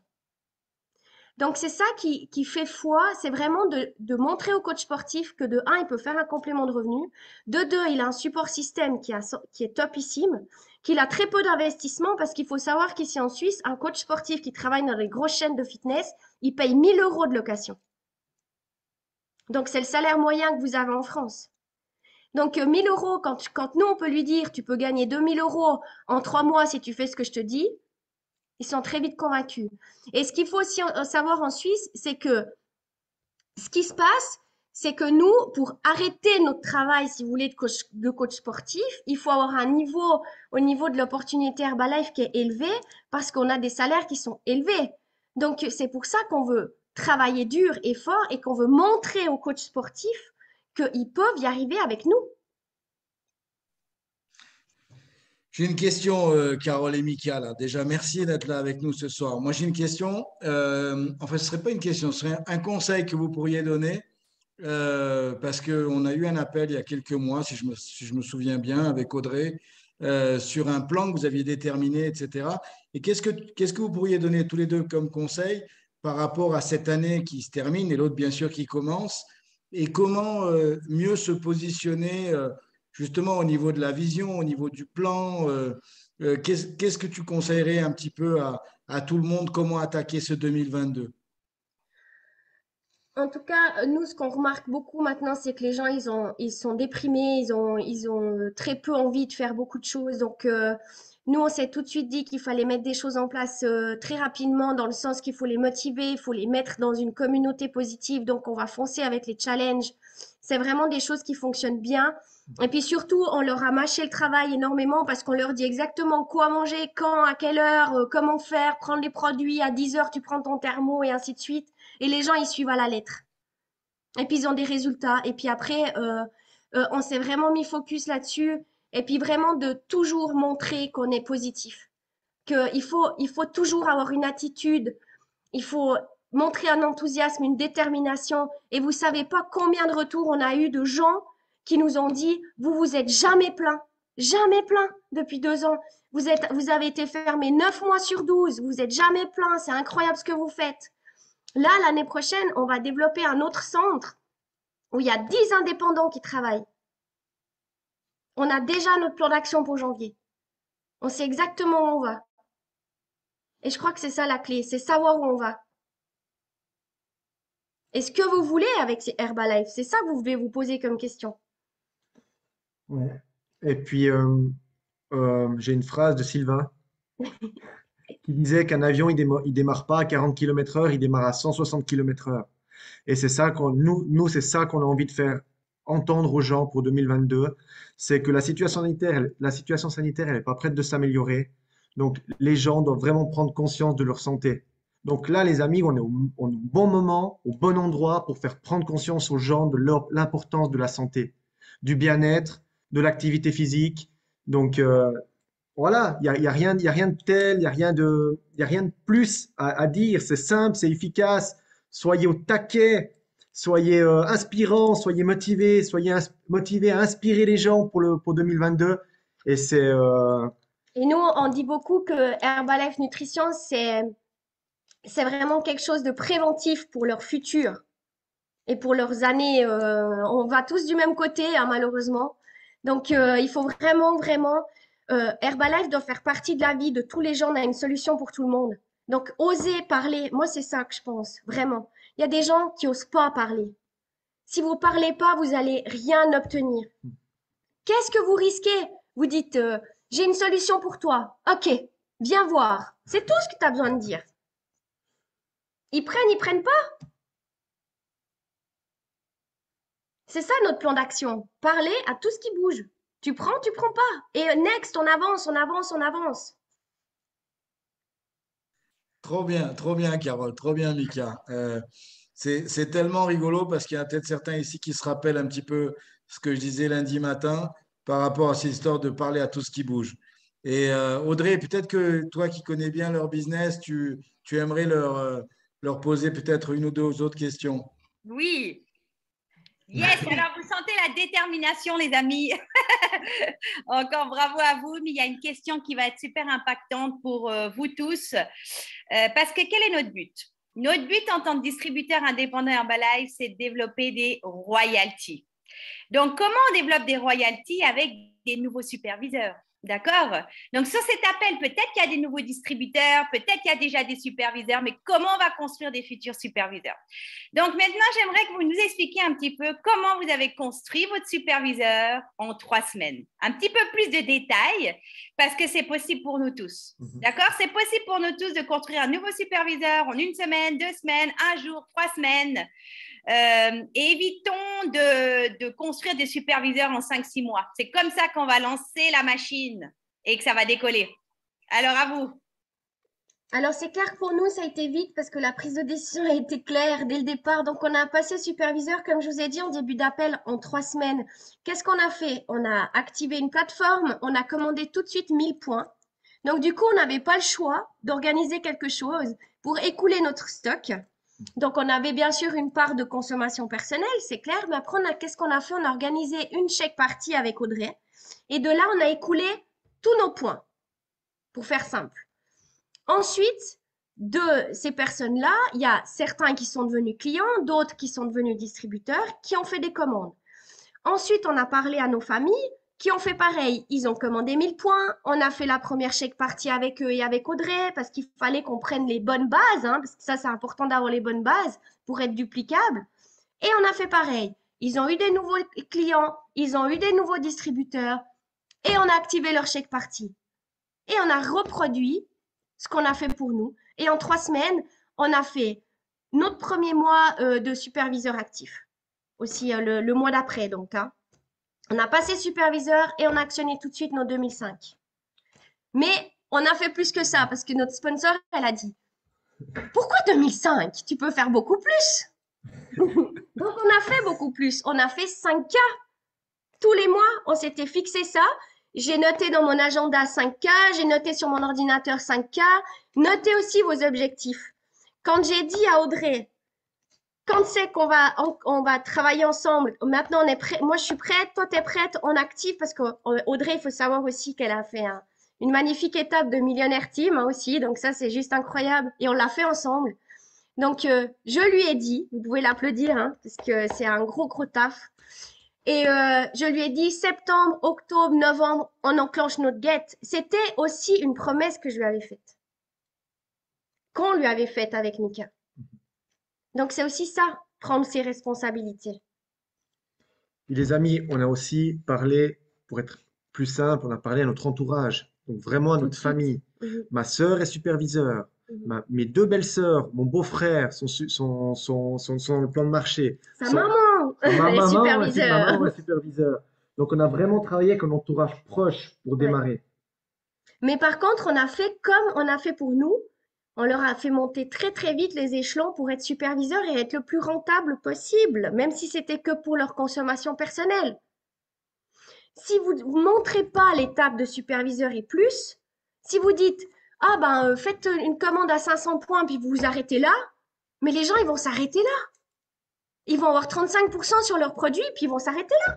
Donc, c'est ça qui fait foi, c'est vraiment de montrer au coach sportif que de un, il peut faire un complément de revenu, de deux, il a un support système qui est topissime, qu'il a très peu d'investissement parce qu'il faut savoir qu'ici en Suisse, un coach sportif qui travaille dans les grosses chaînes de fitness, il paye 1 000 € de location. Donc, c'est le salaire moyen que vous avez en France. Donc, 1 000 €, quand nous, on peut lui dire, tu peux gagner 2 000 € en 3 mois si tu fais ce que je te dis, ils sont très vite convaincus. Et ce qu'il faut aussi savoir en Suisse, c'est que ce qui se passe, c'est que nous, pour arrêter notre travail, si vous voulez, de coach sportif, il faut avoir un niveau, au niveau de l'opportunité Herbalife qui est élevé parce qu'on a des salaires qui sont élevés. Donc, c'est pour ça qu'on veut travailler dur et fort et qu'on veut montrer aux coachs sportifs qu'ils peuvent y arriver avec nous. J'ai une question, Carole et Mika, là. Déjà, merci d'être là avec nous ce soir. Moi, j'ai une question. Enfin, ce ne serait pas une question, ce serait un conseil que vous pourriez donner. Parce qu'on a eu un appel il y a quelques mois, si je me souviens bien, avec Audrey, sur un plan que vous aviez déterminé, etc. Et qu'est-ce que vous pourriez donner tous les deux comme conseil par rapport à cette année qui se termine et l'autre, bien sûr, qui commence? Et comment mieux se positionner justement au niveau de la vision, au niveau du plan? Qu'est-ce que tu conseillerais un petit peu à tout le monde? Comment attaquer ce 2022? En tout cas, nous, ce qu'on remarque beaucoup maintenant, c'est que les gens, ils sont déprimés, ils ont très peu envie de faire beaucoup de choses. Donc, nous, on s'est tout de suite dit qu'il fallait mettre des choses en place très rapidement, dans le sens qu'il faut les motiver, il faut les mettre dans une communauté positive. Donc, on va foncer avec les challenges. C'est vraiment des choses qui fonctionnent bien. Et puis surtout, on leur a mâché le travail énormément parce qu'on leur dit exactement quoi manger, quand, à quelle heure, comment faire, prendre les produits, à 10 heures, tu prends ton thermo et ainsi de suite. Et les gens, ils suivent à la lettre. Et puis, ils ont des résultats. Et puis après, on s'est vraiment mis focus là-dessus. Et puis vraiment de toujours montrer qu'on est positif. Il faut toujours avoir une attitude. Il faut montrer un enthousiasme, une détermination. Et vous savez pas combien de retours on a eu de gens qui nous ont dit, vous êtes jamais plein depuis 2 ans. Vous avez été fermé 9 mois sur 12. Vous êtes jamais plein. C'est incroyable ce que vous faites. Là, l'année prochaine, on va développer un autre centre où il y a 10 indépendants qui travaillent. On a déjà notre plan d'action pour janvier. On sait exactement où on va. Et je crois que c'est ça la clé, c'est savoir où on va. Et ce que vous voulez avec ces Herbalife, c'est ça que vous devez vous poser comme question. Ouais. Et puis, j'ai une phrase de Sylvain qui disait qu'un avion, il démarre pas à 40 km/h, il démarre à 160 km/h. Et c'est ça c'est ça qu'on a envie de faire entendre aux gens pour 2022, c'est que la situation sanitaire, elle n'est pas prête de s'améliorer. Donc, les gens doivent vraiment prendre conscience de leur santé. Donc là, les amis, on est au bon moment, au bon endroit pour faire prendre conscience aux gens de l'importance de la santé, du bien-être, de l'activité physique. Donc, voilà, il y a rien de tel, il y a rien de plus à dire. C'est simple, c'est efficace. Soyez au taquet, soyez inspirants, soyez motivés, motivés à inspirer les gens pour 2022. Et Et nous, on dit beaucoup que Herbalife Nutrition, c'est vraiment quelque chose de préventif pour leur futur et pour leurs années. On va tous du même côté, hein, malheureusement. Donc, il faut vraiment, Herbalife doit faire partie de la vie de tous les gens. On a une solution pour tout le monde. Donc, oser parler, moi, c'est ça que je pense, vraiment. Il y a des gens qui osent pas parler. Si vous parlez pas, vous allez rien obtenir. Qu'est-ce que vous risquez? Vous dites, j'ai une solution pour toi. Ok, viens voir. C'est tout ce que tu as besoin de dire. Ils prennent pas. C'est ça notre plan d'action. Parler à tout ce qui bouge. Tu prends pas. Et next, on avance. Trop bien, Carole, trop bien, Mika. C'est tellement rigolo parce qu'il y a peut-être certains ici qui se rappellent un petit peu ce que je disais lundi matin par rapport à cette histoire de parler à tout ce qui bouge. Et Audrey, peut-être que toi qui connais bien leur business, tu aimerais leur poser peut-être une ou deux autres questions. Oui. Yes, alors vous sentez la détermination, les amis. Encore bravo à vous, mais il y a une question qui va être super impactante pour vous tous. Parce que quel est notre but? Notre but en tant que distributeur indépendant Herbalife, c'est de développer des royalties. Donc, comment on développe des royalties avec des nouveaux superviseurs? D'accord? Donc, sur cet appel, peut-être qu'il y a des nouveaux distributeurs, peut-être qu'il y a déjà des superviseurs, mais comment on va construire des futurs superviseurs? Donc, maintenant, j'aimerais que vous nous expliquiez un petit peu comment vous avez construit votre superviseur en 3 semaines. Un petit peu plus de détails, parce que c'est possible pour nous tous. D'accord? C'est possible pour nous tous de construire un nouveau superviseur en 1 semaine, 2 semaines, 1 jour, 3 semaines. Et évitons de construire des superviseurs en 5-6 mois. C'est comme ça qu'on va lancer la machine et que ça va décoller. Alors, à vous. Alors, c'est clair que pour nous, ça a été vite parce que la prise de décision a été claire dès le départ. Donc, on a passé superviseur, comme je vous ai dit, en début d'appel, en 3 semaines. Qu'est-ce qu'on a fait? On a activé une plateforme, on a commandé tout de suite 1000 points. Donc, du coup, on n'avait pas le choix d'organiser quelque chose pour écouler notre stock. Donc, on avait bien sûr une part de consommation personnelle, c'est clair. Mais après, qu'est-ce qu'on a fait? On a organisé une chèque partie avec Audrey. Et de là, on a écoulé tous nos points, pour faire simple. Ensuite, de ces personnes-là, il y a certains qui sont devenus clients, d'autres qui sont devenus distributeurs, qui ont fait des commandes. Ensuite, on a parlé à nos familles qui ont fait pareil. Ils ont commandé 1000 points. On a fait la première chèque partie avec eux et avec Audrey parce qu'il fallait qu'on prenne les bonnes bases, hein, parce que ça, c'est important d'avoir les bonnes bases pour être duplicable. Et on a fait pareil. Ils ont eu des nouveaux clients, ils ont eu des nouveaux distributeurs et on a activé leur chèque partie. Et on a reproduit ce qu'on a fait pour nous. Et en 3 semaines, on a fait notre premier mois de superviseur actif. aussi le mois d'après. Donc, hein. On a passé superviseur et on a actionné tout de suite nos 2005. Mais on a fait plus que ça parce que notre sponsor, elle a dit, pourquoi 2005? Tu peux faire beaucoup plus. Donc, on a fait beaucoup plus. On a fait 5K. Tous les mois, on s'était fixé ça. J'ai noté dans mon agenda 5K, j'ai noté sur mon ordinateur 5K. Notez aussi vos objectifs. Quand j'ai dit à Audrey, quand c'est qu'on va travailler ensemble, maintenant on est prêt, moi je suis prête, toi tu es prête, on active parce qu'Audrey, il faut savoir aussi qu'elle a fait une magnifique étape de Millionnaire Team aussi, donc ça c'est juste incroyable et on l'a fait ensemble. Donc je lui ai dit, vous pouvez l'applaudir hein, parce que c'est un gros taf. Et je lui ai dit septembre, octobre, novembre, on enclenche notre guette. C'était aussi une promesse que je lui avais faite. Qu'on lui avait faite avec Mika. Donc c'est aussi ça, prendre ses responsabilités. Et les amis, on a aussi parlé, pour être plus simple, on a parlé à notre entourage, donc vraiment à notre famille. Ma sœur est superviseur, mes deux belles-sœurs, mon beau-frère sont dans le plan de marché. Sa maman est superviseur. Donc on a vraiment travaillé avec un entourage proche pour démarrer. Mais par contre, on a fait comme on a fait pour nous. On leur a fait monter très très vite les échelons pour être superviseur et être le plus rentable possible, même si c'était que pour leur consommation personnelle. Si vous ne montrez pas l'étape de superviseur et plus, si vous dites « Ah ben, faites une commande à 500 points puis vous vous arrêtez là », mais les gens, ils vont s'arrêter là. Ils vont avoir 35% sur leurs produits puis ils vont s'arrêter là.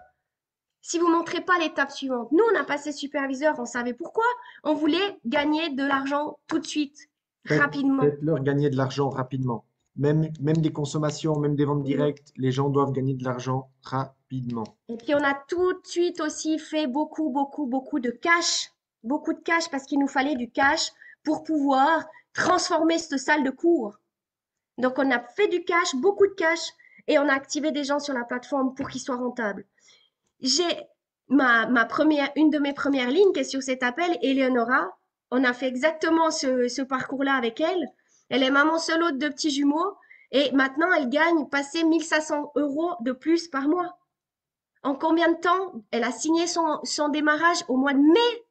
Si vous ne montrez pas l'étape suivante. Nous, on a passé superviseur, on savait pourquoi. On voulait gagner de l'argent tout de suite. Rapidement. Faites-leur gagner de l'argent rapidement. Même des consommations, même des ventes directes, les gens doivent gagner de l'argent rapidement. Et puis, on a tout de suite aussi fait beaucoup de cash. Beaucoup de cash parce qu'il nous fallait du cash pour pouvoir transformer cette salle de cours. Donc, on a fait du cash, beaucoup de cash, et on a activé des gens sur la plateforme pour qu'ils soient rentables. J'ai une de mes premières lignes qui est sur cet appel, Eleonora. On a fait exactement ce parcours-là avec elle. Elle est maman solo de 2 petits jumeaux et maintenant elle gagne passer 1 500 € de plus par mois. En combien de temps? Elle a signé son démarrage au mois de mai.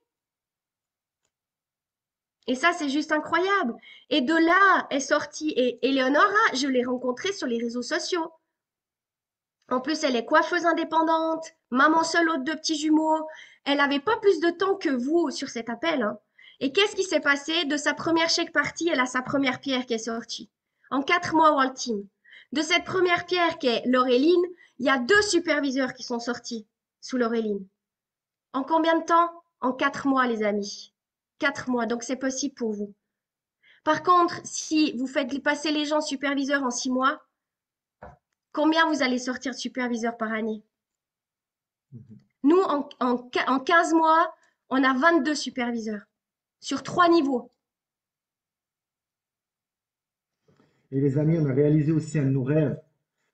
Et ça, c'est juste incroyable. Et de là est sortie, et Eleonora, je l'ai rencontrée sur les réseaux sociaux. En plus, elle est coiffeuse indépendante, maman solo de 2 petits jumeaux. Elle n'avait pas plus de temps que vous sur cet appel, hein. Et qu'est-ce qui s'est passé? De sa première chèque partie, elle a sa première pierre qui est sortie. En 4 mois, World Team. De cette première pierre qui est Laureline, il y a 2 superviseurs qui sont sortis sous Laureline. En combien de temps? En 4 mois, les amis. 4 mois, donc c'est possible pour vous. Par contre, si vous faites passer les gens superviseurs en 6 mois, combien vous allez sortir de superviseurs par année? Nous, en 15 mois, on a 22 superviseurs. Sur 3 niveaux. Et les amis, on a réalisé aussi un de nos rêves.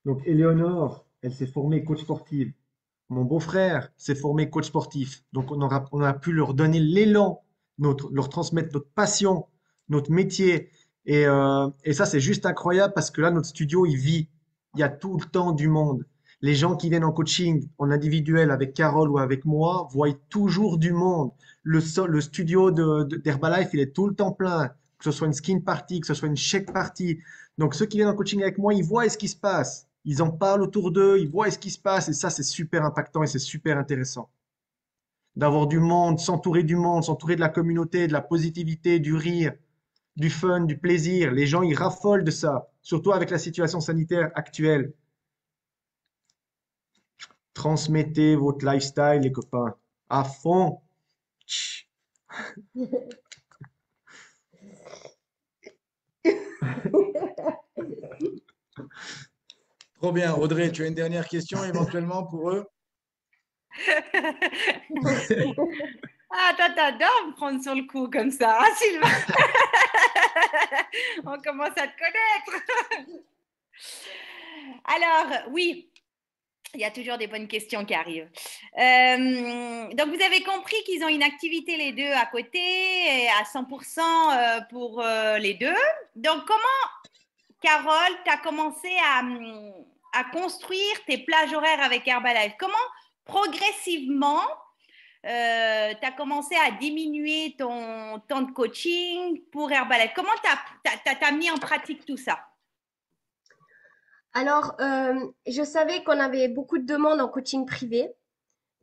Donc, Éléonore, elle s'est formée coach sportive. Mon beau-frère s'est formé coach sportif. Donc, on a pu leur donner l'élan, leur transmettre notre passion, notre métier. Et ça, c'est juste incroyable parce que là, notre studio, il vit. Il y a tout le temps du monde. Les gens qui viennent en coaching, en individuel avec Carole ou avec moi, voient toujours du monde. Le studio d'Herbalife, il est tout le temps plein, que ce soit une skin party, que ce soit une shake party. Donc, ceux qui viennent en coaching avec moi, ils voient ce qui se passe. Ils en parlent autour d'eux, ils voient ce qui se passe. Et ça, c'est super impactant et c'est super intéressant. D'avoir du monde, s'entourer de la communauté, de la positivité, du rire, du fun, du plaisir. Les gens, ils raffolent de ça, surtout avec la situation sanitaire actuelle. Transmettez votre lifestyle, les copains, à fond. Trop bien. Audrey, tu as une dernière question éventuellement pour eux? Ah, toi, t'adores me prendre sur le coup comme ça, hein, Sylvain? On commence à te connaître. Alors, oui, il y a toujours des bonnes questions qui arrivent. Donc, vous avez compris qu'ils ont une activité les deux à côté, et à 100% pour les deux. Donc, comment, Carole, tu as commencé à construire tes plages horaires avec Herbalife? Comment progressivement tu as commencé à diminuer ton temps de coaching pour Herbalife? Comment tu as mis en pratique tout ça? Alors, je savais qu'on avait beaucoup de demandes en coaching privé.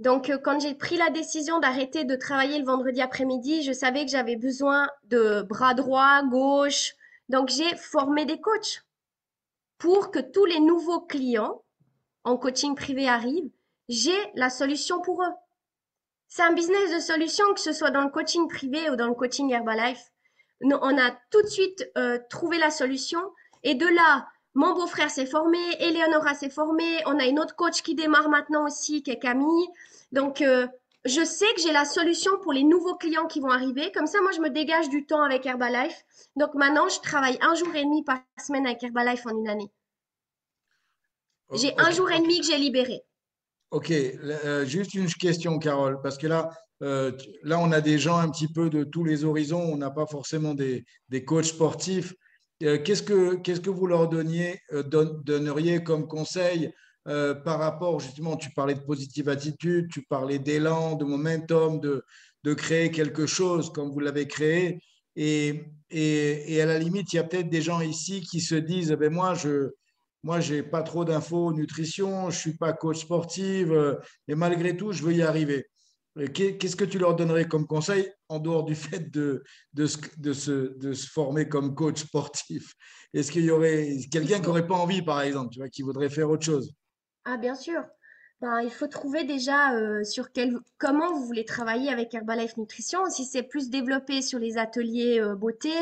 Donc, quand j'ai pris la décision d'arrêter de travailler le vendredi après-midi, je savais que j'avais besoin de bras droit, gauche. Donc, j'ai formé des coachs pour que tous les nouveaux clients en coaching privé arrivent, j'ai la solution pour eux. C'est un business de solution, que ce soit dans le coaching privé ou dans le coaching Herbalife. On a tout de suite trouvé la solution. Et de là, mon beau-frère s'est formé, Eleonora s'est formée, on a une autre coach qui démarre maintenant aussi, qui est Camille. Donc, je sais que j'ai la solution pour les nouveaux clients qui vont arriver. Comme ça, moi, je me dégage du temps avec Herbalife. Donc, maintenant, je travaille 1 jour et demi par semaine avec Herbalife en une année. J'ai Ok. 1 jour et demi que j'ai libéré. Ok, juste une question, Carole, parce que là, là, on a des gens un petit peu de tous les horizons, on n'a pas forcément des coachs sportifs. Qu'est-ce que vous leur donneriez comme conseil par rapport, justement, tu parlais de positive attitude, tu parlais d'élan, de momentum, de créer quelque chose comme vous l'avez créé. Et à la limite, il y a peut-être des gens ici qui se disent, ben moi, je n'ai pas trop d'infos nutrition, je ne suis pas coach sportif, mais malgré tout, je veux y arriver. Qu'est-ce que tu leur donnerais comme conseil en dehors du fait de se former comme coach sportif? Est-ce qu'il y aurait quelqu'un qui n'aurait pas envie, par exemple, tu vois, qui voudrait faire autre chose? Ah, bien sûr. Ben, il faut trouver déjà comment vous voulez travailler avec Herbalife Nutrition. Si c'est plus développé sur les ateliers beauté.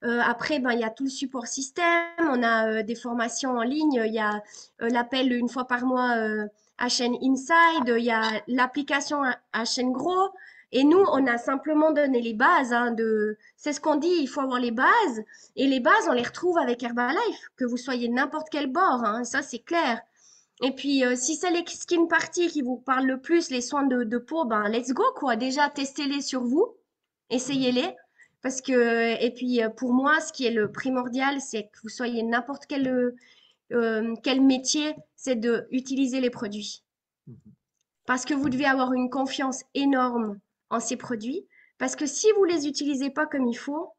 Après, ben, il y a tout le support système. On a des formations en ligne. Il y a l'appel une fois par mois à chaîne Inside. Il y a l'application à chaîne Gros. Et nous, on a simplement donné les bases. C'est ce qu'on dit, il faut avoir les bases. Et les bases, on les retrouve avec Herbalife, que vous soyez n'importe quel bord. Ça, c'est clair. Et puis, si c'est les skin parties qui vous parlent le plus, les soins de peau, ben let's go quoi. Déjà, testez-les sur vous, essayez-les. Parce que, et puis pour moi, ce qui est le primordial, c'est que vous soyez n'importe quel métier, c'est de utiliser les produits. Parce que vous devez avoir une confiance énorme en ces produits. Parce que si vous les utilisez pas comme il faut,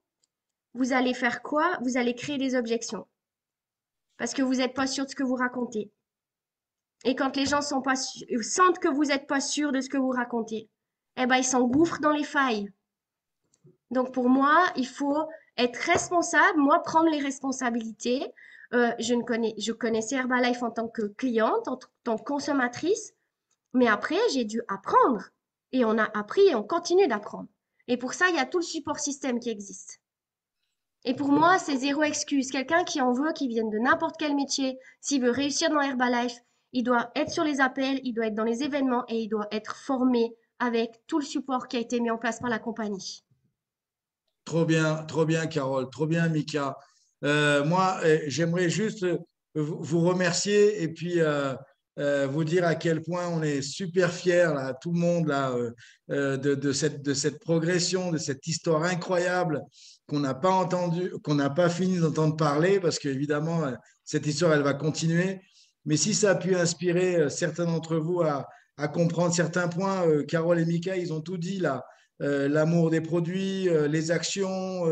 vous allez faire quoi? Vous allez créer des objections. Parce que vous n'êtes pas sûr de ce que vous racontez. Et quand les gens sentent que vous n'êtes pas sûr de ce que vous racontez, eh ben, ils s'engouffrent dans les failles. Donc, pour moi, il faut être responsable, moi, prendre les responsabilités. Je connaissais Herbalife en tant que cliente, en tant que consommatrice, mais après, j'ai dû apprendre. Et on a appris et on continue d'apprendre. Et pour ça, il y a tout le support système qui existe. Et pour moi, c'est zéro excuse. Quelqu'un qui en veut, qui vienne de n'importe quel métier, s'il veut réussir dans Herbalife, il doit être sur les appels, il doit être dans les événements et il doit être formé avec tout le support qui a été mis en place par la compagnie. Trop bien, Carole, trop bien, Mika. Moi, j'aimerais juste vous remercier et puis vous dire à quel point on est super fiers, là, tout le monde, là, de cette progression, de cette histoire incroyable qu'on n'a pas entendue, qu'on n'a pas fini d'entendre parler, parce qu'évidemment, cette histoire, elle va continuer. Mais si ça a pu inspirer certains d'entre vous à comprendre certains points, Carole et Mika, ils ont tout dit là. L'amour des produits, les actions,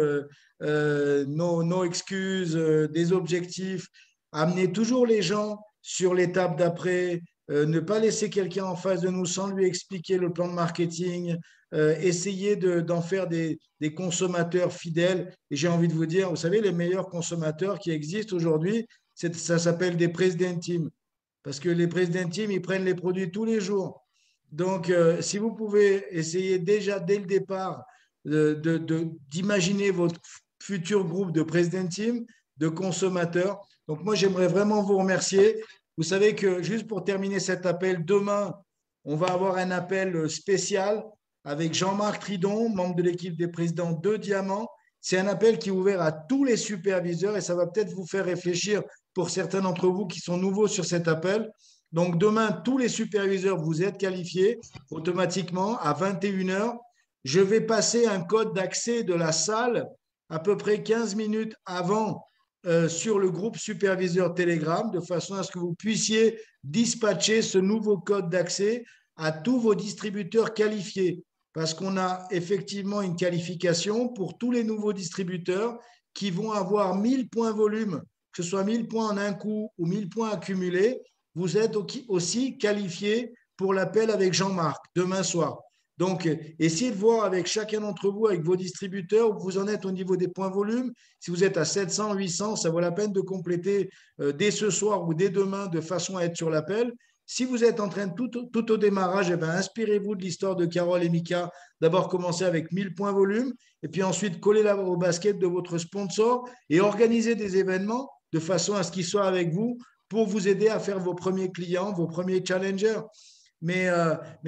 nos excuses, des objectifs, amener toujours les gens sur l'étape d'après, ne pas laisser quelqu'un en face de nous sans lui expliquer le plan de marketing, essayer d'en faire des consommateurs fidèles. Et j'ai envie de vous dire, vous savez, les meilleurs consommateurs qui existent aujourd'hui, ça s'appelle des president team. Parce que les president team, ils prennent les produits tous les jours. Donc, si vous pouvez essayer déjà dès le départ d'imaginer votre futur groupe de president team, de consommateurs. Donc, moi, j'aimerais vraiment vous remercier. Vous savez que juste pour terminer cet appel, demain, on va avoir un appel spécial avec Jean-Marc Tridon, membre de l'équipe des présidents de Diamant. C'est un appel qui est ouvert à tous les superviseurs et ça va peut-être vous faire réfléchir pour certains d'entre vous qui sont nouveaux sur cet appel. Donc, demain, tous les superviseurs, vous êtes qualifiés automatiquement à 21h. Je vais passer un code d'accès de la salle à peu près 15 minutes avant sur le groupe superviseur Telegram de façon à ce que vous puissiez dispatcher ce nouveau code d'accès à tous vos distributeurs qualifiés. Parce qu'on a effectivement une qualification pour tous les nouveaux distributeurs qui vont avoir 1000 points volume, que ce soit 1000 points en un coup ou 1000 points accumulés. Vous êtes aussi qualifiés pour l'appel avec Jean-Marc demain soir. Donc, essayez de voir avec chacun d'entre vous, avec vos distributeurs, où vous en êtes au niveau des points volume. Si vous êtes à 700, 800, ça vaut la peine de compléter dès ce soir ou dès demain de façon à être sur l'appel. Si vous êtes en train de tout au démarrage, eh bien, inspirez-vous de l'histoire de Carole et Mika. D'abord, commencer avec 1000 points volume et puis ensuite coller au basket de votre sponsor et organiser des événements de façon à ce qu'ils soient avec vous pour vous aider à faire vos premiers clients, vos premiers challengers. Mais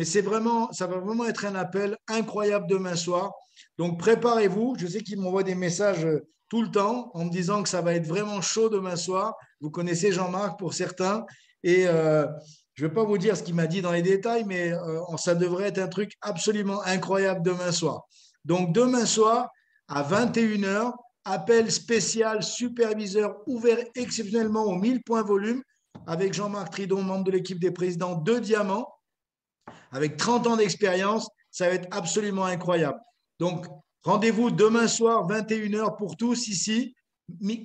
c'est vraiment, ça va vraiment être un appel incroyable demain soir. Donc, préparez-vous. Je sais qu'ils m'envoient des messages tout le temps en me disant que ça va être vraiment chaud demain soir. Vous connaissez Jean-Marc pour certains. Et je ne vais pas vous dire ce qu'il m'a dit dans les détails, mais ça devrait être un truc absolument incroyable demain soir. Donc, demain soir, à 21 h, appel spécial superviseur ouvert exceptionnellement aux 1000 points volume avec Jean-Marc Tridon, membre de l'équipe des présidents de Diamant, avec 30 ans d'expérience. Ça va être absolument incroyable. Donc, rendez-vous demain soir, 21 h pour tous ici.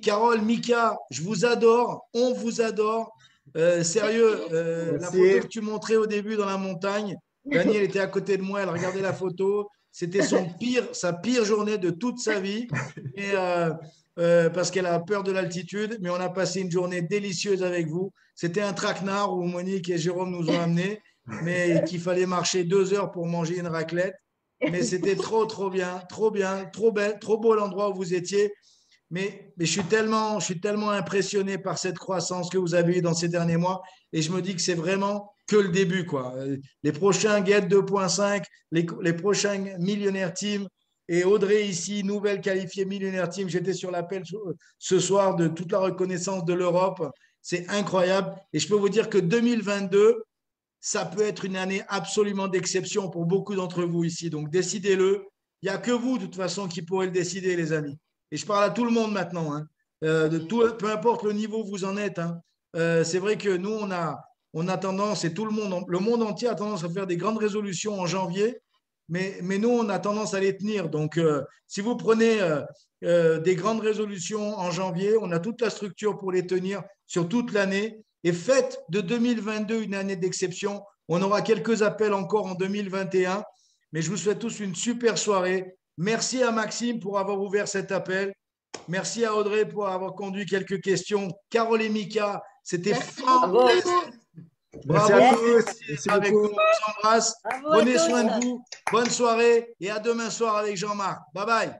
Carole, Mika, je vous adore. On vous adore. Sérieux, la photo que tu montrais au début dans la montagne, Daniel était à côté de moi, elle regardait la photo. C'était sa pire journée de toute sa vie. Et, parce qu'elle a peur de l'altitude, mais on a passé une journée délicieuse avec vous. C'était un traquenard où Monique et Jérôme nous ont amenés, mais qu'il fallait marcher 2 heures pour manger une raclette. Mais c'était trop bien, trop belle, trop beau l'endroit où vous étiez. Mais je suis tellement impressionné par cette croissance que vous avez eue dans ces derniers mois. Et je me dis que c'est vraiment que le début, quoi. Les prochains Get 2.5, les prochains Millionnaire Team. Et Audrey ici, nouvelle qualifiée Millionnaire Team. J'étais sur l'appel ce soir de toute la reconnaissance de l'Europe. C'est incroyable. Et je peux vous dire que 2022, ça peut être une année absolument d'exception pour beaucoup d'entre vous ici. Donc, décidez-le. Il n'y a que vous, de toute façon, qui pourrez le décider, les amis. Et je parle à tout le monde maintenant. Hein. Peu importe le niveau où vous en êtes. Hein. C'est vrai que nous, on a tendance, et tout le monde entier a tendance à faire des grandes résolutions en janvier. Mais nous, on a tendance à les tenir. Donc, si vous prenez des grandes résolutions en janvier, on a toute la structure pour les tenir sur toute l'année. Et faites de 2022 une année d'exception. On aura quelques appels encore en 2021. Mais je vous souhaite tous une super soirée. Merci à Maxime pour avoir ouvert cet appel. Merci à Audrey pour avoir conduit quelques questions. Carole et Mika, c'était fantastique. Bravo à tous. Merci avec beaucoup. vous, on vous embrasse. Prenez soin de vous. Bonne soirée et à demain soir avec Jean-Marc. Bye bye.